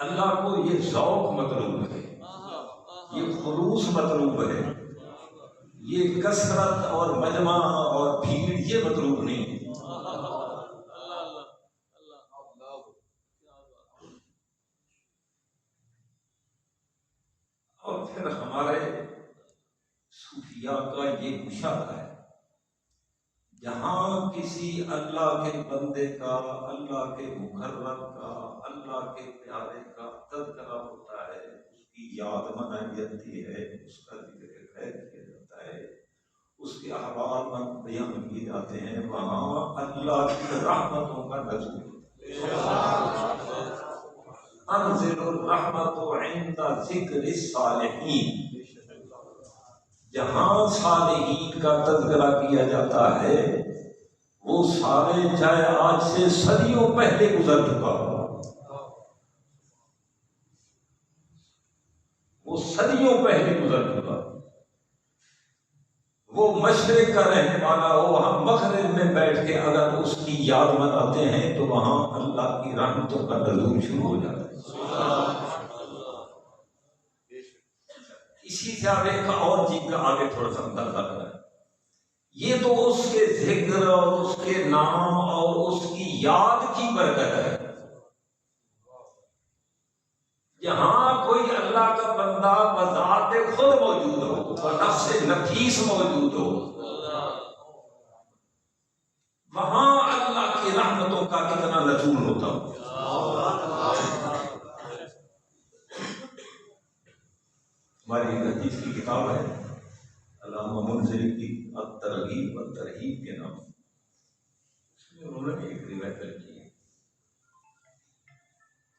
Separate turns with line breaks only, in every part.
अल्लाह को ये ज़ौक़ मतलूब है, ये खुलूस मतलूब है, ये कसरत और मजमा और भीड़ ये मतलूब नहीं। और फिर हमारे सूफिया का ये मुशाहरा है, जहाँ किसी अल्लाह के बंदे का, अल्लाह के मुकर्रम का, अल्लाह के प्यारे का तज़किरा होता है, उसकी याद मनाई जाती है, उसका जिक्र खैर किया जाता है, उसके अहवाल बयान किए जाते हैं, वहाँ अल्लाह की रहमतों का नज़ूल अनज़िलुर रहमतु इंदा ज़िक्रि सालिहीन। जहाँ सालिहीन का तज़किरा किया जाता है, वो साले चाहे आज से सदियों पहले गुजर चुका हो, वो सदियों पहले गुजर चुका, वो मशरिक का रहने वाला हो, हम मगरिब में बैठ के अगर उसकी याद मनाते हैं तो वहां अल्लाह की रहमतों का नज़ूल शुरू हो जाता है। इसी से आप एक और चीज का आगे थोड़ा सा अंदाजा करें, ये तो उसके जिक्र और उसके नाम और उसकी याद की बरकत है। जहां कोई अल्लाह का बंदा बज़ाते खुद मौजूद हो, नफ्से नफीस मौजूद हो, वहां अल्लाह की रहमतों का कितना नज़ूल होता हो। हमारी एक हदीस की किताब है अल्लामा मुनज़िरी की अत-तरग़ीब व तरहीब के नाम, उसमें उन्होंने एक रिवायत लिखी है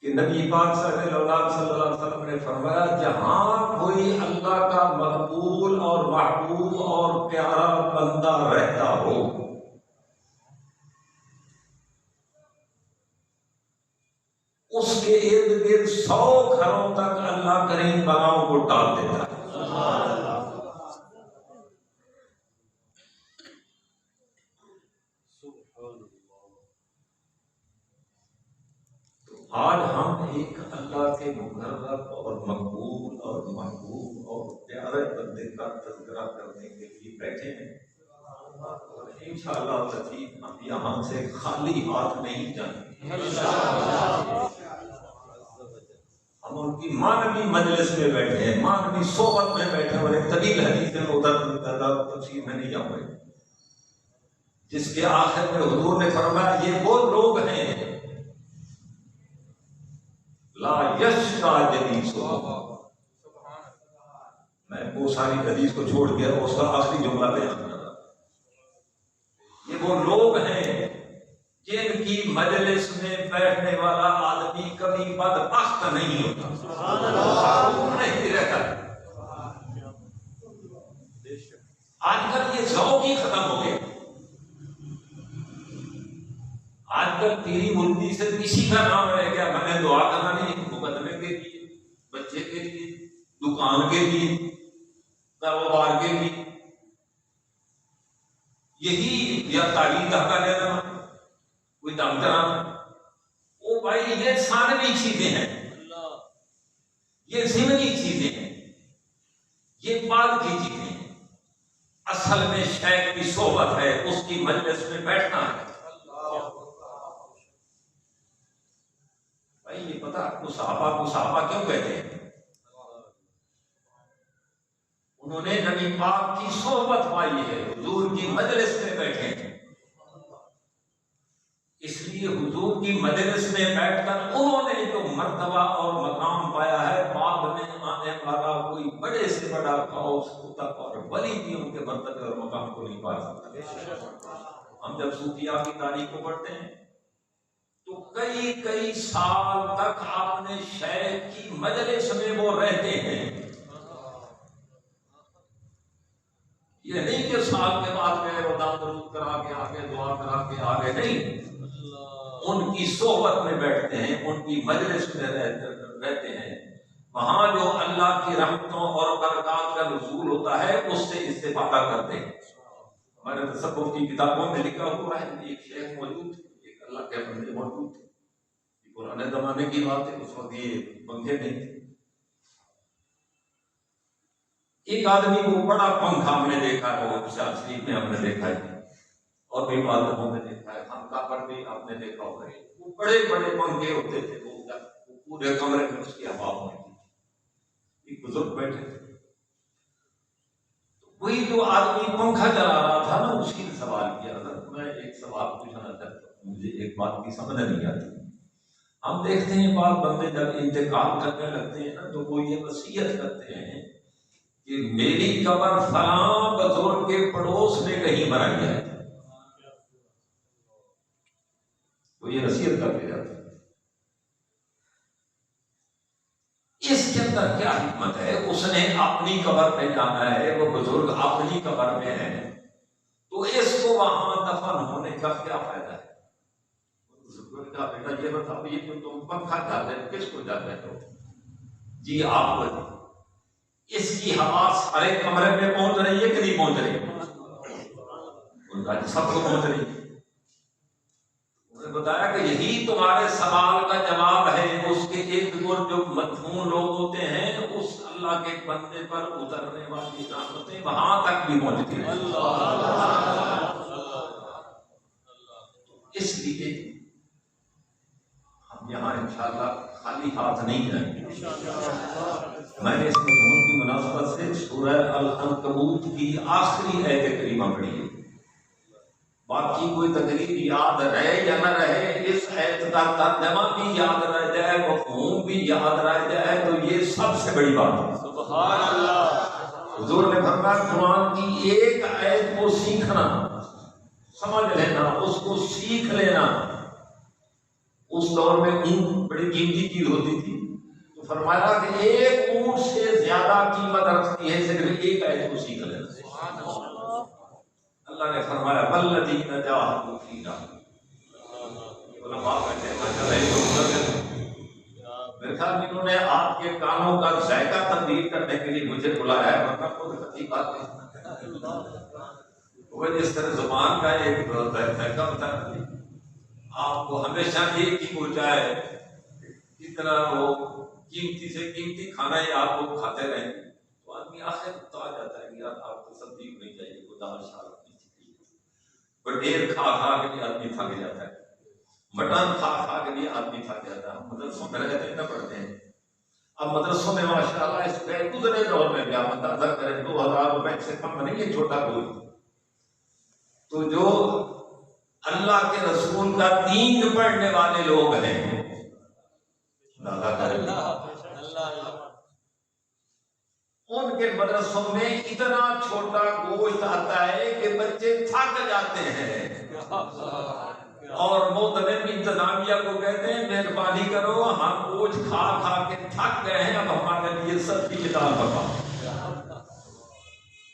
कि नबी पाक सल्लल्लाहु अलैहि वसल्लम ने फरमाया, जहां कोई अल्लाह का मकबूल और महबूब और प्यारा बंदा रहता हो, उसके इर्द गिर्द 100 घरों तक अल्लाह करीम बलाओं को टाल देता है। आज हम एक अल्लाह के मुकर्रब और मकबूल और महबूब और प्यारे बंदे का तज़किरा करने के लिए बैठे हैं, और इंशाअल्लाह लतीफ हम यहाँ से खाली हाथ नहीं जाएंगे। हम उनकी मानवी मजलिस में बैठे हैं, मानवी सोहबत में बैठे, और एक तवील हदीस में उधर तफसीर में नहीं जाऊंगे, जिसके आखिर में हुजूर ने फरमाया, ये वो लोग हैं ला यश्का जलीसो। मैं वो सारी हदीस को छोड़ के उसका आखिरी जुमला बयान कर रहा, ये वो लोग हैं जिनकी मजलिस में बैठने वाला आदमी कभी बदबख्त नहीं होता, नहीं रहता। आजकल ये ज़ौक़ ही खत्म हो गया। आजकल पीरी मुर्दी से किसी का नाम रह गया, मैंने दुआ करना नहीं, मुकदमे के लिए, बच्चे के लिए, दुकान के लिए, कारोबार के लिए, यही या तारीख का लेना, कोई दम कराना, ओ भाई ये सानवी चीजें हैं, ये ज़िमनी चीजें हैं, ये बाद की चीजें हैं। असल में शेख की सोहबत है, उसकी मजलिस में बैठना है। भाई ये पता आपको सहाबा क्यों कहते हैं? उन्होंने नबी पाक की सोहबत पाई है, हुजूर की मजलिस में बैठे हैं, इसलिए हुजूर की मजलिस में बैठकर उन्होंने जो मर्तबा और मकाम पाया है, बाद में आने वाला कोई बड़े से बड़ा गौस कुतुब और वली भी उनके मर्तबे और मकाम को नहीं पा सकता। हम जब सूफिया की तारीख को पढ़ते हैं तो कई कई साल तक अपने शेख की मजलिस में वो रहते हैं। ये नहीं कि साल के बाद गए रोज़ा दरूद करा के आगे, दुआ करा के आगे, नहीं, उनकी सोहबत में बैठते हैं, उनकी मजलिस में रहते हैं। वहां जो अल्लाह की रहमतों और बरकत का नुज़ूल होता है, उससे इस्तिफादा करते हैं। हमारे तसव्वुफ की किताबों में लिखा हुआ है, एक शेख मौजूद थे, एक अल्लाह के बंदे मौजूद थे, पुराने जमाने की बात है, उस वक्त ये पंखे नहीं थे। एक आदमी को बड़ा पंखा हमने देखा है, वो शरीफ में हमने देखा है और भी माध्यमों में देखा है, खानका पर भी आपने देखा होगा। वो बड़े बड़े पंखे होते थे, वो पूरे कमरे में उसकी हवा होती थी। एक बुजुर्ग बैठे थे, वही जो आदमी पंखा चला रहा था ना, उसकी सवाल किया था। मैं एक सवाल पूछना चाहता हूँ, मुझे एक बात की समझ नहीं आती। हम देखते हैं बाल बंदे जब इंतकाल करने लगते हैं ना, तो वो ये वसीयत करते हैं कि मेरी कब्र फलां बुजुर्ग के पड़ोस में कहीं बनाई जाए, वो ये वसीयत करके जाते हैं। इसके अंदर क्या हिकमत है? उसने अपनी कब्र में जाना है, वो बुजुर्ग अपनी कब्र में है, तो इसको वहां दफन होने का क्या फायदा है? का बेटा ये बताओ, ये तो तुम पंखा डाल रहे हो, किसको डाल रहे हो? जी आप। इसकी हवा सारे कमरे में पहुंच रही है कि नहीं पहुंच रही? सबको पहुंच रही है। उन्होंने बताया कि यही तुम्हारे सवाल का जवाब है। उसके इर्द गिर्द जो मदफून लोग होते हैं, उस अल्लाह के बंदे पर उतरने वाली रहमतें वहां तक भी पहुंचती है। इसलिए हम यहाँ इंशाअल्लाह खाली हाथ नहीं जाएंगे। मैंने इस मज़मून की मुनासबत से सूरह अल-अनकबूत की आखिरी आयत करीमा पढ़ी है। बाकी कोई तकरीर याद रहे या न रहे, इस आयत का तर्जमा भी याद रह जाए, मफ़हूम भी याद रह जाए, तो ये सबसे बड़ी बात है। सुभान अल्लाह। हुजूर ने फरमाया कुरान की एक आयत को सीखना, समझ लेना, उसको सीख लेना। उस दौर में ऊंट बड़ी कीमती चीज होती थी, तो फरमाया कि एक ऊंट से ज्यादा कीमत रखती है सिर्फ एक आयत को सीख लेना। अल्लाह ने फरमाया वल्लज़ीना जाहदू फीना, उलमा कहते हैं मेरे ख्याल में इन्होंने आपके कानों का जायका तब्दील करने के लिए मुझे बुलाया है, वरना खुद सच्ची बात नहीं। वो जिस तरह जुबान का एक जायका होता है, आपको हमेशा एक ही पूछा है, कितना वो कीमती से कीमती खाना ही आप लोग खाते रहें, तो आदमी आखिर तो आ जाता है कि यार आपको सब्जी नहीं चाहिए, वो दाल शाल पर ढेर खा खा के भी आदमी थक जाता है, मटन खा खा के भी आदमी थक जाता है। मदरसों में रहते हैं ना, पढ़ते हैं। अब मदरसों में माशाअल्लाह इस गुजरे दौर में क्या अंदाजा करें, 2000 रुपए से कम नहीं है छोटा कोई। तो जो अल्लाह के रसूल का दीन पढ़ने वाले लोग हैं, उनके मदरसों में इतना छोटा गोश्त आता है कि बच्चे थक जाते हैं, और मोहतरम इंतजामिया को कहते हैं मेहरबानी करो, हम गोश्त खा खा के थक गए हैं, अब हमारे लिए सब्जी की दाल पकाओ।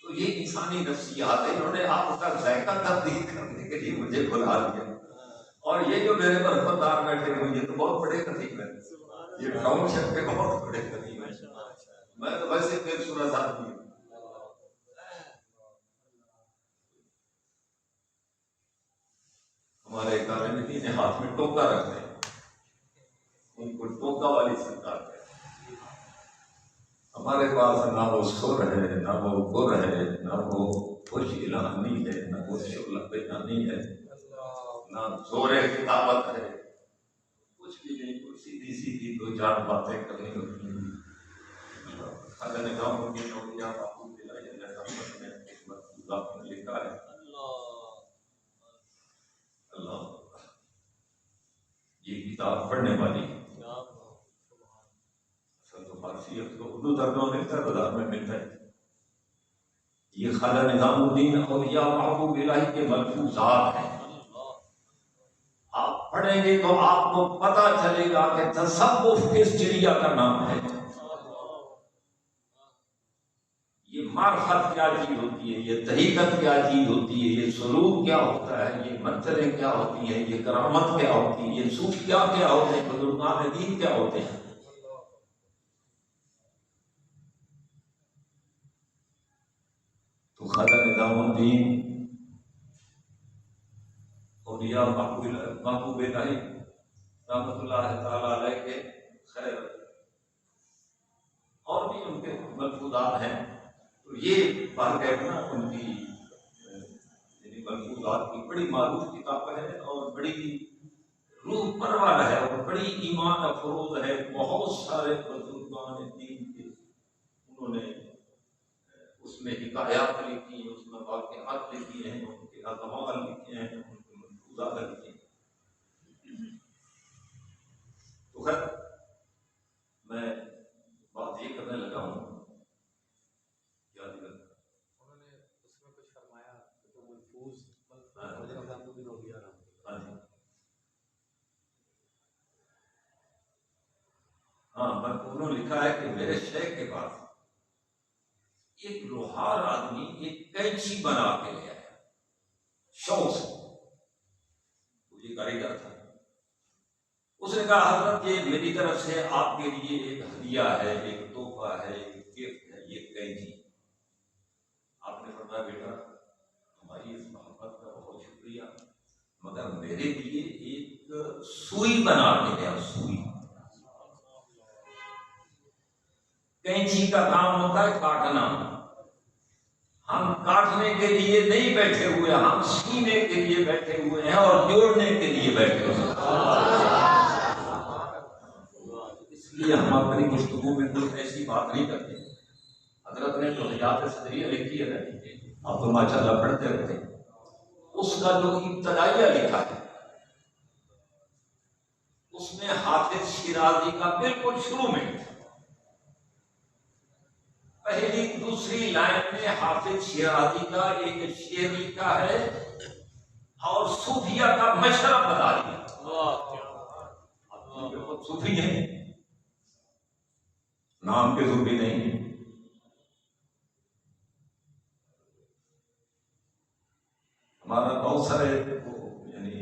तो ये इंसानी नफ्सियात है, इन्होंने आपका जायका तब्दील करने के लिए मुझे बुला दिया। और ये जो मेरे बरकतदार बैठे हुए, ये तो बहुत बड़े करीब है, ये टाउनशिप के बहुत बड़े करीब है। मैं तो वैसे बेसुरत आदमी हूँ। हमारे कानूनी ने हाथ में टोका रखते हैं, उनको टोका वाली सरकार है। हमारे पास ना वो सुर है, ना वो गुर है, ना वो खुश इलानी है, ना वो शुक्ल बेजानी है, ना जोरे किताबत है, कुछ भी नहीं। कुछ सीधी सीधी दो चार बातें करनी होती हैं। अगर निगाह होगी नौकरियां बापू दिलाई लिखा है। अल्लाह ये किताब पढ़ने वाली फारसी तो उर्दू तर्जुमा मिलता है, बाजार में मिलता है। ये ख्वाजा निजामुद्दीन औलिया महबूब इलाही के मलफूजात हैं। आप पढ़ेंगे तो आपको पता चलेगा कि तसव्वुफ किस चिड़िया का नाम है, ये मार्फत क्या चीज होती है, ये तरीकत क्या चीज होती है, ये सुलूक क्या होता है, ये मंतरें क्या होती हैं, ये करामत क्या होती है, ये सूफिया क्या होते हैं, बुजुर्गान दीन क्या होते हैं। तो ख्वाजा निजामुद्दीन औलिया महबूब इलाही रहमतुल्लाह ताला अलैह के खैर और भी उनके मलफूजात हैं। तो ये बात है ना उनकी मलफूजात की बड़ी मारूफ किताब है और बड़ी रूह परवर है और बड़ी ईमान अफरोज है। बहुत सारे बुजुर्गान दीन के उन्होंने उसमें हिकायात लिखी, उसमें वाक़यात लिखी हैं, उनके अज़वाल लिखे हैं, उनके मलफूजात लिखे हैं। तो खैर मैं बात ये करने लगा हूँ, उन्होंने उसमें कुछ फरमाया तो मलफूज हाँ, उन्होंने लिखा है कि मेरे शेख के पास एक लोहार आदमी एक कैंची बना के ले आया शौक से, ये कारीगर था। उसने कहा हजरत ये मेरी तरफ से आपके लिए एक हदिया है, एक तोहफा है, एक गिफ्ट है, ये कैंची। आपने फरमाया बेटा तुम्हारी इस मोहब्बत का बहुत शुक्रिया, मगर मेरे लिए एक सुई बना के दिया। सुई, कैंची का काम होता है काटना, हम काटने के लिए नहीं बैठे हुए, हम सीने के लिए बैठे हुए हैं और जोड़ने के लिए बैठे हुए हैं। इसलिए हम अपनी गुफ्तगू में कोई ऐसी बात नहीं करते। हजरत ने जो हयात सदरिया लिखी है, आप तो माशाअल्लाह पढ़ते रहते, उसका जो इब्तदाइया लिखा है उसमें हाफिज शिराजी का बिल्कुल शुरू में पहली दूसरी लाइन में हाफिज शिराजी का एक शेर लिखा है और सूफिया का मशरब बता दिया। सूफी है, नाम के सूफी नहीं। हमारा बहुत सारे यानी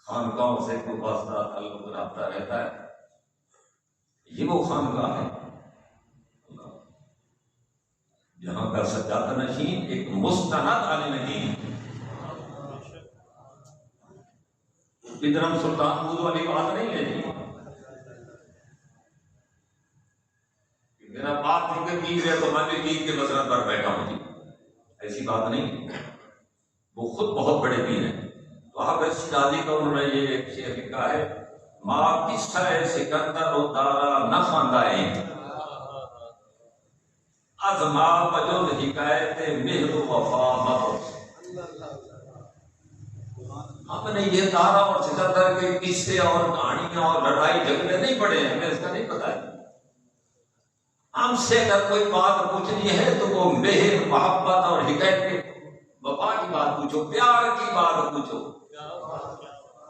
खानकाहों से कोई वास्ता ताल्लुक रखता रहता है। ये वो खानकाह है जहां का सज्जादा नशीन एक मुस्तनद आलिम दीन है। बिदरम सुल्तान बूद वाली बात नहीं लेनी, मेरा बाप चूंकि पीर है तो मैं भी पीर के मसरत पर बैठा हूं जी, ऐसी बात नहीं। वो खुद बहुत बड़े पीर हैं। तो हाफिज शिराजी का उन्होंने ये एक शेर लिखा है, माँ किस्सा सिकंदर उतारा न खांदाए अज़मा वजुल हिकायत मेहर वफा मत। हमने ये तारा और सिकंदर के किस्से और कहानियां और लड़ाई झगड़े नहीं पढ़े हैं, हमें इसका नहीं पता है। हमसे अगर कोई बात पूछनी है तो वो मेहर मोहब्बत और हिकायत के वफा की बात पूछो, प्यार की बात पूछो।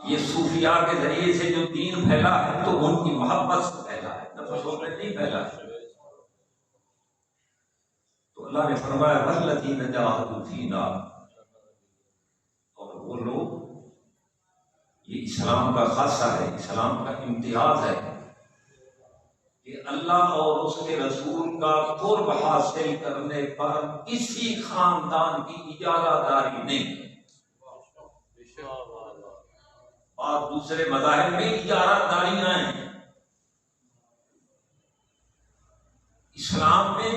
ये सूफिया के जरिए से जो दीन फैला है तो उनकी मोहब्बत से फैला है, नफसों में नहीं फैला है। तो अल्लाह ने फरमाया वल्लज़ीना जाहदू फीना, और वो लोग, ये इस्लाम का खासा है, इस्लाम का इम्तियाज है कि अल्लाह और उसके रसूल का कुर्ब हासिल करने पर किसी खानदान की इजारादारी नहीं है। और दूसरे मज़ाहिब में इजारादारियां हैं, इस्लाम में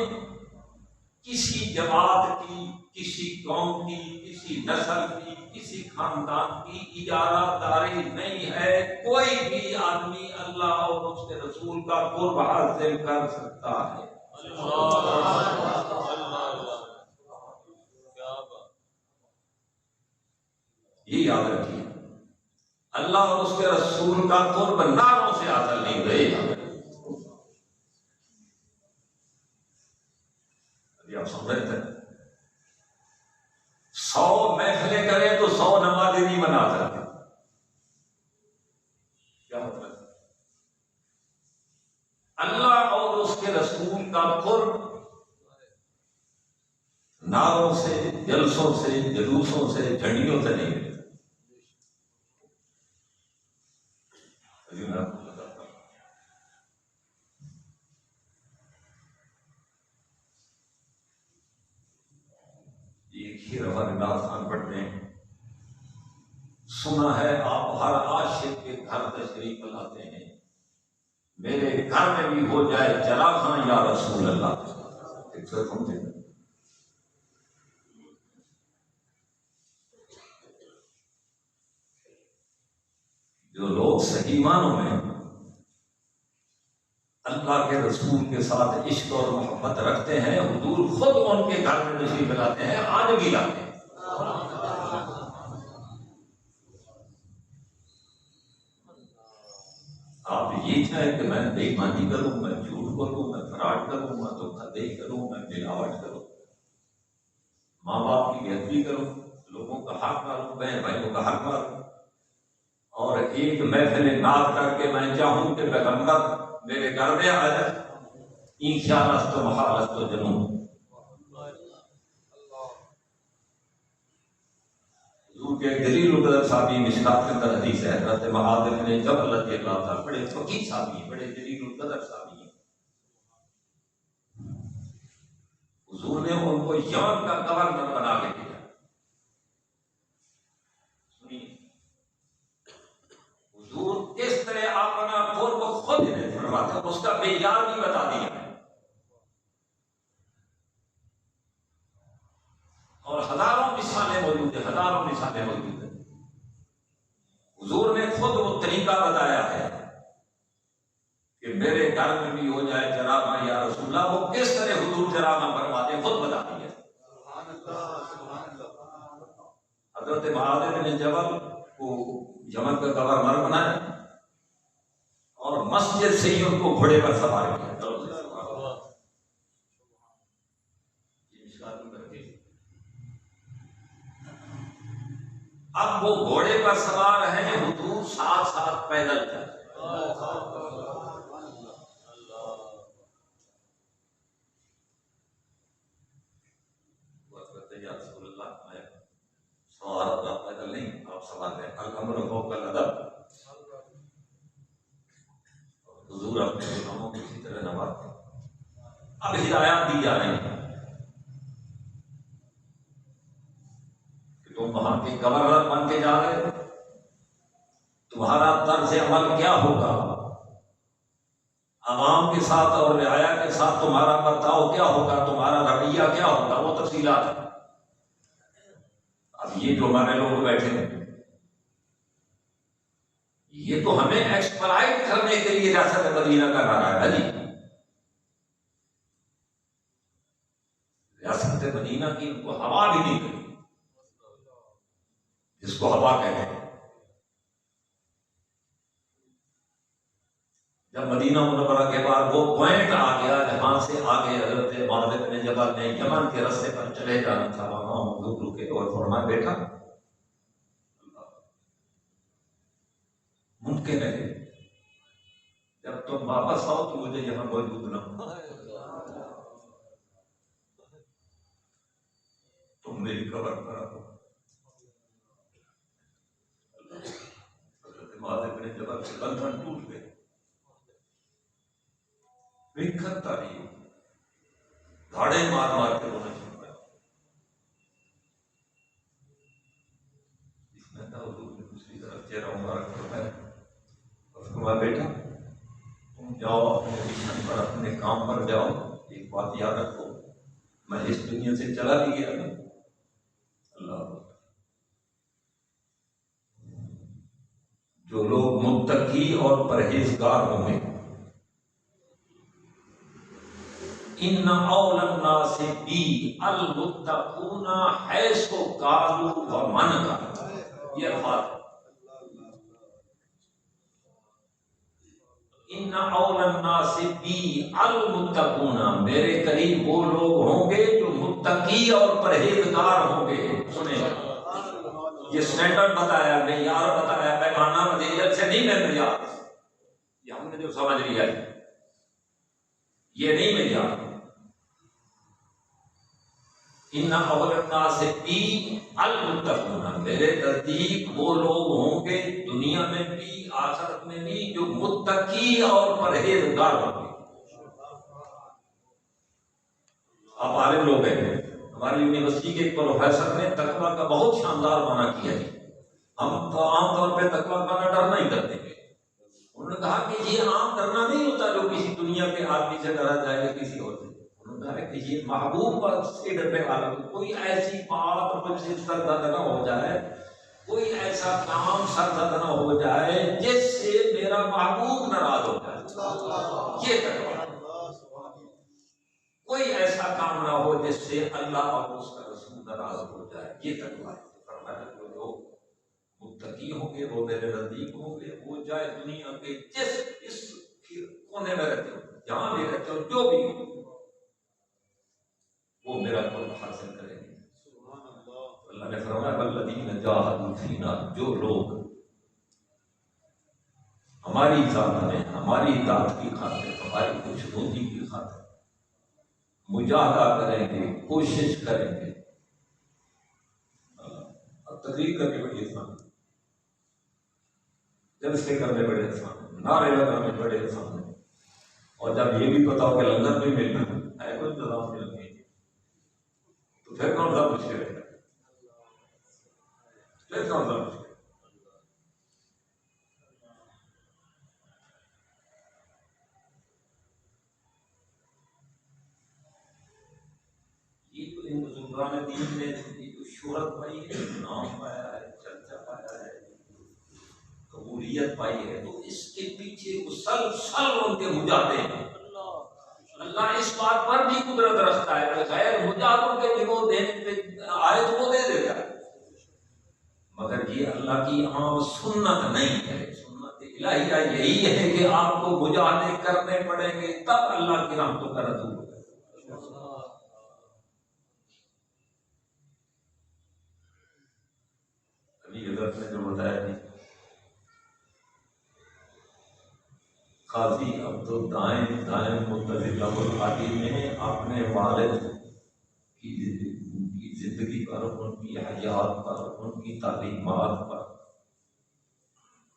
किसी जमात की, किसी कौम की, किसी नस्ल की, किसी खानदान की इजारादारी नहीं है। कोई भी आदमी अल्लाह और उसके रसूल का कुर्ब हासिल कर सकता है। ये याद रखिए, अल्लाह और उसके रसूल का कुर्ब नारों से हासिल नहीं होगा। आप समझ रहे थे, 100 महफिलें करें तो 100 नमाज़ी नहीं बना सकते। क्या मतलब? अल्लाह और उसके रसूल का कुर्ब नारों से, जलसों से, जुलूसों से, झंडियों से नहीं मिलता। एक ही रफा खान पढ़ते हैं, सुना है आप हर आशिक के घर तशरीफ लाते हैं, मेरे घर में भी हो जाए चला खां या रसूल अल्लाह। जो लोग सही मानों में अल्लाह के रसूल के साथ इश्क और मोहब्बत रखते हैं, हुजूर खुद उनके घर में तशरीफ लाते हैं, आज भी लाते हैं। आप ये चाहे कि मैं बेईमानी करूं, मैं झूठ बोलूं, मैं फराड करूं, मैं धोखाधड़ी करूं, मैं मिलावट करूं, माँ बाप की बेइज्जती करूं, लोगों का हक मारूं, बहन भाइयों का हक मारूं, और एक महफिल नात करके मैं चाहूं कि पैगंबर मेरे घर में आ जाए, इन ख्यालत तो महालत तो जनूं। के दलील उल साहबी मिशकात के अंदर हदीस है, हज़रत मुआज़ इब्न जबल रज़ियल्लाहु अन्हु बड़े फकीह साहबी, बड़े दलील उल साहबी हैं। हुजूर ने उनको यमन का गवर्नर बना के दिया। सुनिए हुजूर किस तरह अपना पूर्व खुद इन्हें फरमाते, उसका बेयार भी बता दिया है, और हजारों मिसालें मौजूद है, हजारों मिसालें मौजूद है। हुजूर ने खुद वो तरीका बताया है कि मेरे घर में भी हो जाए जरामा या रसूलुल्लाह, वो किस तरह हुजूर जरामा फरमाते खुद बता दिया। हजरत मुआज़ इब्न जबल को यमन का गवर्नर बनाया और मस्जिद से ही उनको घोड़े पर सवार किया। अब वो घोड़े पर सवार है, हुजूर साथ साथ पैदल चल। सवार पैदल नहीं, आप सवार है अल-अम्र फौकल अदब। हुजूर अपने गुलामों को इसी तरह नवाजते। अब हिदायत दी जा रही है कि तुम वहां के गवर्नर बन के जा रहे हो, तुम्हारा तर्ज अमल क्या होगा, अवाम के साथ और रियाया के साथ तुम्हारा बर्ताव क्या होगा, तुम्हारा रवैया क्या होगा, वो तफसीलात है। अब ये जो हमारे लोग बैठे हैं, ये तो हमें एक्सप्लॉइट करने के लिए रियासत मदीना का नारा है जी। रियासत मदीना की उनको हवा भी नहीं करी, जिसको हवा कहते हैं। जब मदीना मुनव्वरा के बाद वो पॉइंट आ गया जहां से आगे हजरत मुआज़ इब्न जबल ने यमन के रास्ते पर चले जाना था, वहां हुजूर रुके और फरमाया बेटा मुमकिन है जब तुम वापस आओ तो मुझे यहां मौजूद ना हो, तुम मेरी कब्र पर आओ। हजरत मुआज़ इब्न जबल के बंधन टूट गए, विखरता नहीं, धाड़े मार मार के रोने शुरू किया। इसमें था हुजूर ने दूसरी तरफ चेहरा मुबारक करवाया और फरमाया बेटा तुम जाओ अपने मिशन पर, अपने काम पर जाओ, एक बात याद रखो मैं इस दुनिया से चला भी गया ना, अल्लाह जो लोग मुत्तकी और परहेजगार होंगे, इन्ना औलन्ना से बी अल मुत्तकूना हैसो कालू व मन का, ये बात इन्ना औलन्ना से बी अल मुत्तकूना, मेरे करीब वो लोग होंगे जो मुत्तकी और परहेजगार होंगे। सुने ये स्टैंडर्ड बताया, मेयार बताया, पैमाना मदीयत से नहीं मैं मेयार, ये हमने जो समझ लिया ये नहीं मेयार। इन्ना औलन्ना से बी अल मुत्तकूना, मेरे नजदीक वो लोग होंगे दुनिया में भी आखिरत में भी जो मुत्तकी और परहेजगार होंगे। आप आलिम लोग हैं, हमारी यूनिवर्सिटी के एक प्रोफेसर ने तकवा का बहुत शानदार माना किया है। हम तो आमतौर पे तकवा खाना डरना ही करते हैं। उन्होंने कहा कि ये आम डरना नहीं होता जो किसी दुनिया के आदमी से डरा जाए या किसी और से। उन्होंने कहा कि ये महबूब से डरने वाला, कोई ऐसी बात मुझसे सरदर्द न हो जाए, कोई ऐसा काम सरदर्द न हो जाए जिससे मेरा महबूब नाराज हो जाए। ये तकवा, कोई ऐसा काम ना हो जिससे अल्लाह और उसका रसूल नाराज हो जाए, ये तकवा है। जो मुत्तकी होंगे वो मेरे नजदीक होंगे, वो चाहे दुनिया के इस कोने में रहते हो, जहां भी रहते हो, जो भी हो, वो मेरा कुर्ब हासिल करेंगे। अल्लाह ने फरमाया वल्लज़ीना जाहदू फीना, जो लोग हमारी जात में, हमारी जात की खातिर, हमारी खुशबूदी की खातिर मुजाहदा करेंगे, कोशिश करेंगे। तकरीर करने बड़ी आसान, जलसे करने बड़े आसान, नारे लगाने बड़े आसान है, और जब ये भी पता हो कि लंगर भी मिलना है, कोई इंतजाम नहीं लगे, तो फिर कौन सा मुश्किल है? फिर कौन सा मुश्किल? ये तो इन बुजुर्गान दीन ने जो शोहरत पाई है, नाम पाया है, चर्चा पाया है, कबूलियत पाई है, तो इसके पीछे मुसलसल उनके मुजाहिद हैं। अल्लाह इस बात पर भी कुदरत रखता है कि गैर मुजाहिदों के भी वो देने पे आए तो वो दे देता है, मगर ये अल्लाह की आम सुन्नत नहीं है। सुन्नत इलाहिया यही है कि आपको मुजाहिदे करने पड़ेंगे, तब अल्लाह की रहमतों का रसूल होगा। अभी हज़रत ने जो बताया थी, काजी अब्दुल दायम मुतज़िला ने अपने वालिद की जिंदगी पर, उनकी हयात पर, उनकी तालीमात पर,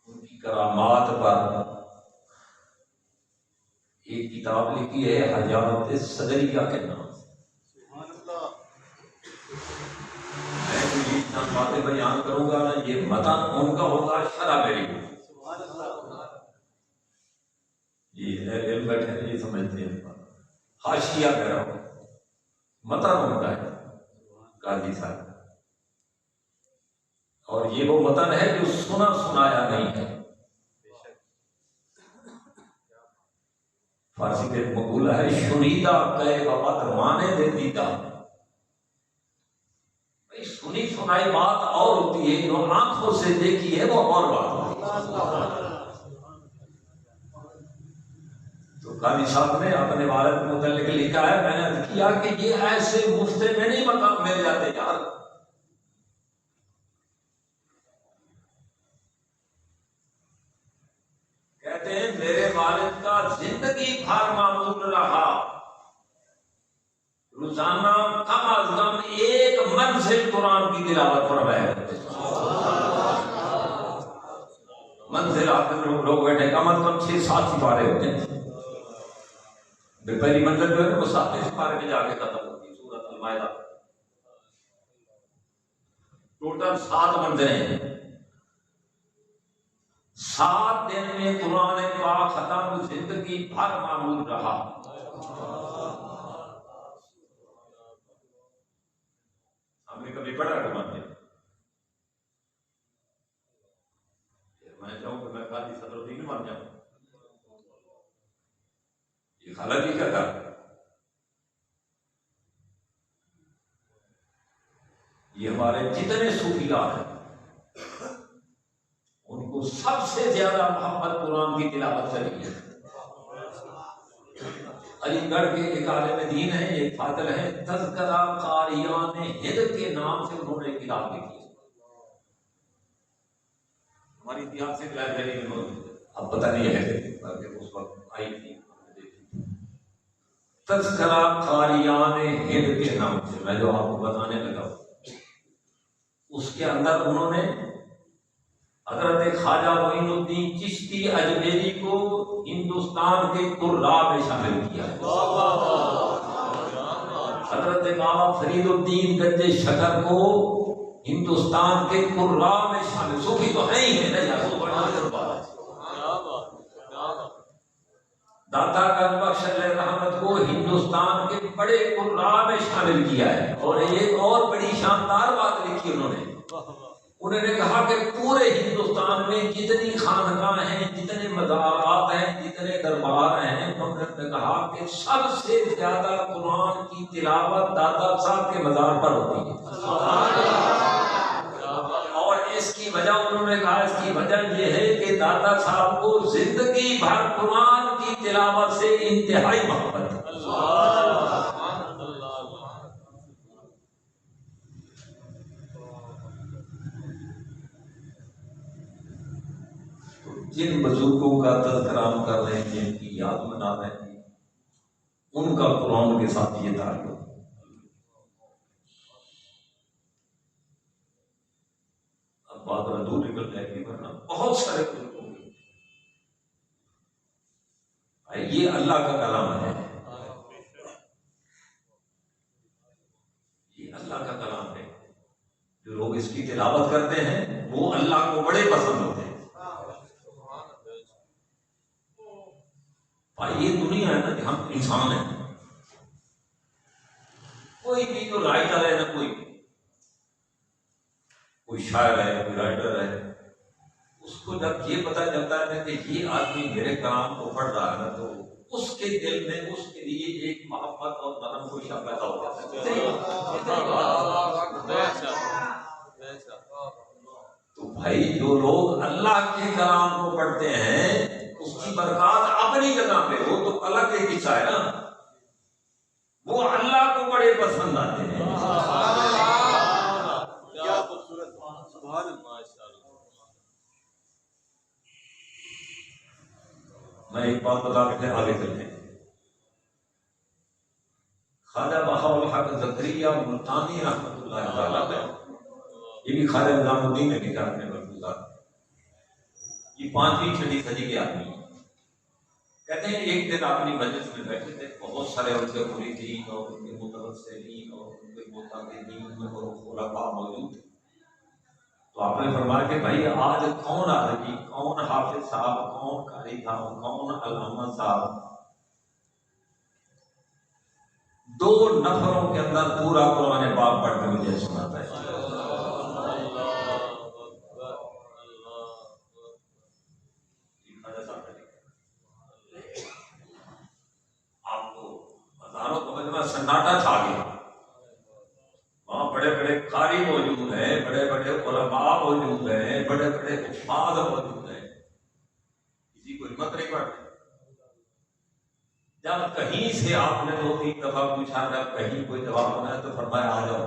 उनकी करामात पर एक किताब लिखी है हयात सदरिया के नाम से। मैं तो ये चंद बातें बयान करूंगा ना, ये मतन उनका होगा, शरह मेरी होगी। ये बैठे ये समझते हैं, हाशिया मेरा हो, मतन उनका है काजी साहब, और ये वो मतन है जो सुना सुनाया नहीं है। फारसी के मकूला है शुनीदा कहे बात माने दे दीदा। भाई सुनी सुनाई बात और होती है, जो आंखों से देखी है वो और बात होती है। तो काजी साहब ने अपने वालिद के मुतल्लिक लिखा है, मैंने अर्ज किया कि ये ऐसे मुफ्ते में नहीं मकाम मिल जाते यार। कहते हैं मेरे वालिद का जिंदगी भर मामूल रहा, रोजाना कम अज कम एक मंजिल कुरान की तिलावत फरमाया करते। मंजिल आते लोग बैठे, कम अज कम 6-7 सिपारे होते हैं। पहली मंजिल जो है ना वो 7वें सिपारे में जाके खत्म होती है, सूरत अल-माइदा। टोटल 7 मंजिलें हैं। 7 दिन में कुरान पाक खत्म, जिंदगी भर मामूल रहा। हमने कभी पढ़ा कुरान में? मैं चाहूं कि मैं काजी सदरुद्दीन बन जाऊं, ये खाला जी का था। ये हमारे जितने सूफिया हैं उनको सबसे ज्यादा मोहब्बत कुरान की तिलावत से लगी है। अलीगढ़ के एक आलिम दीन है, एक फाजिल है, तज़किरा क़ारियान हिंद के नाम से उन्होंने किताब लिखी है, हमारी ऐतिहासिक लाइब्रेरी में मौजूद है। अब पता नहीं है, उस वक्त आई थी, तज़किरा क़ारियान हिंद के नाम से, मैं जो आपको बताने लगा उसके अंदर उन्होंने हजरत ख्वाजा मोइनुद्दीन चिश्ती अजमेरी को हिंदुस्तान के कुर्रा में शामिल किया। हजरत बाबा फरीदुद्दीन गंजे शकर को हिंदुस्तान के कुर्रा में शामिल, सूफी तो है ही है ना यार, वो बड़ा दरबार। दाता गंज रहमत को हिंदुस्तान के बड़े कुर्रा में शामिल किया है। और एक और बड़ी शानदार बात लिखी उन्होंने कहा कि पूरे हिंदुस्तान में जितनी खानकाह हैं, जितने मज़ारात हैं, जितने दरबार हैं, उन्होंने कहा कि सबसे ज्यादा कुरान की तिलावत दाता साहब के मज़ार पर होती है। और इसकी वजह उन्होंने कहा, इसकी वजह यह है कि दाता साहब को जिंदगी भर कुरान की तिलावत से इंतहाई मोहब्बत है। जिन बुजुर्गों का तज़किराम कर रहे हैं, जिनकी याद मना रहे हैं, उनका कुरान के साथ ये ताल्लुक। अब बात रसूल निकल जाएगी, वरना बहुत सारे बुजुर्गों की, ये अल्लाह का कलाम है, ये अल्लाह का कलाम है। जो लोग इसकी तिलावत करते हैं वो अल्लाह को बड़े पसंद होते हैं। ये दुनिया है ना, हम इंसान है, कोई भी तो राइटर है ना, कोई शायर है, कोई राइटर है, उसको जब ये पता चलता है ना कि ये आदमी मेरे कलाम को पढ़ रहा है ना, तो उसके दिल में उसके लिए एक मोहब्बत और नरम खुशियां पैदा हो जाती है। तो भाई जो लोग अल्लाह के कलाम को पढ़ते हैं उसकी बरकत अपनी जगह पे, वो तो अलग एक किस्सा है ना, वो अल्लाह को बड़े पसंद आते हैं। क्या खूबसूरत, सुभान अल्लाह। मैं एक बात बता के आगे चलते हैं। ख्वाजा बहाउल हक ज़करिया मुल्तानी रहमतुल्लाह तआला अलैह, ये भी ख्वाजा निज़ामुद्दीन ने लिखा अपने मरफूज़ात, ये 5वीं 6वीं सदी के आदमी। कहते हैं एक दिन अपनी मजलिस में बैठे थे, बहुत सारे उनके मुरीदीन और उनके मुतवस्सिलीन और उनके मुताबिदीन और खुलफा मौजूद थे। तो आपने फरमाया कि भाई आज कौन आदमी, कौन हाफिज साहब, कौन कारी साहब, कौन अल्लामा साहब 2 नफरों के अंदर पूरा कुरान पाक पढ़ के मुझे सुनाता है। सन्नाटा छा गया, वहां बड़े बड़े कारी मौजूद हैं, बड़े बड़े उलमा मौजूद हैं, बड़े बड़े उस्ताद मौजूद हैं, किसी को हिम्मत नहीं पड़ती। जब कहीं से आपने 2-3 दफा पूछा, जब कहीं कोई जवाब बनाया तो फरमाया आ जाओ।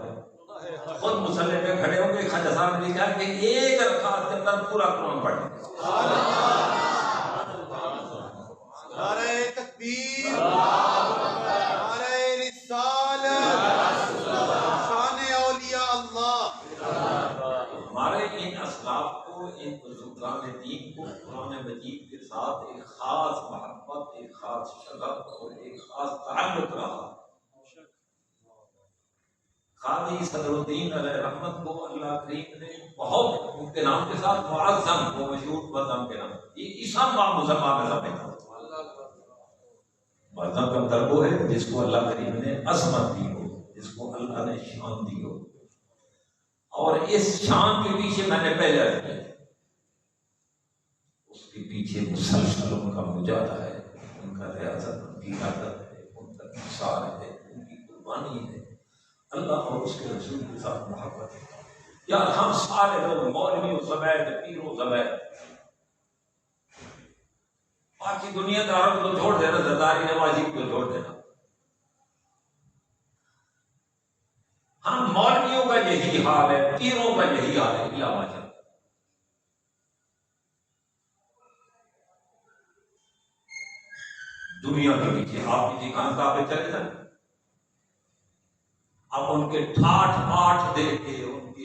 खुद मुसल्ले पे खड़े होंगे, ख्वाजा साहब ने कहा कि एक रकात के अंदर पूरा कुरान पढ़। नारे तकबीर, इन बुजुर्गान दीन को कुरान मजीद के साथ एक खास मोहब्बत, एक खास शगफ और एक खास ताल्लुक रहा। काजी सदरुद्दीन अलैहि रहमत को अल्लाह करीम ने बहुत उनके नाम के साथ मुअज़्ज़म, वो मशहूर मुअज़्ज़म के नाम, ये इसम व मुज़म्मा में समझता। मुअज़्ज़म का मतलब वो है जिसको अल्लाह करीम ने अज़मत दी हो, जिसको अल्लाह ने शान दी हो। और इस शान के पीछे मैंने पहले अर्ज़ किया, उसके पीछे मुसलसल उनका मुजाहदा है, उनका रियाज़त, उनकी आदत है, उनका इंसार है, उनकी कुर्बानी है, अल्लाह और उसके रसूल के साथ मोहब्बत है। यार हम सारे लोग मौलवी ज़बैद, पीरो ज़बैद, बाकी दुनियादारों को छोड़ देना, ज़रदारी नवाजी को छोड़ देना, हम मौलवियों का यही हाल है, पीरों का यही हाल है। इलामा दुनिया के पीछे आप किसी खानकाह पे चले जाए, अब उनके ठाठ पाठ देख के, उनकी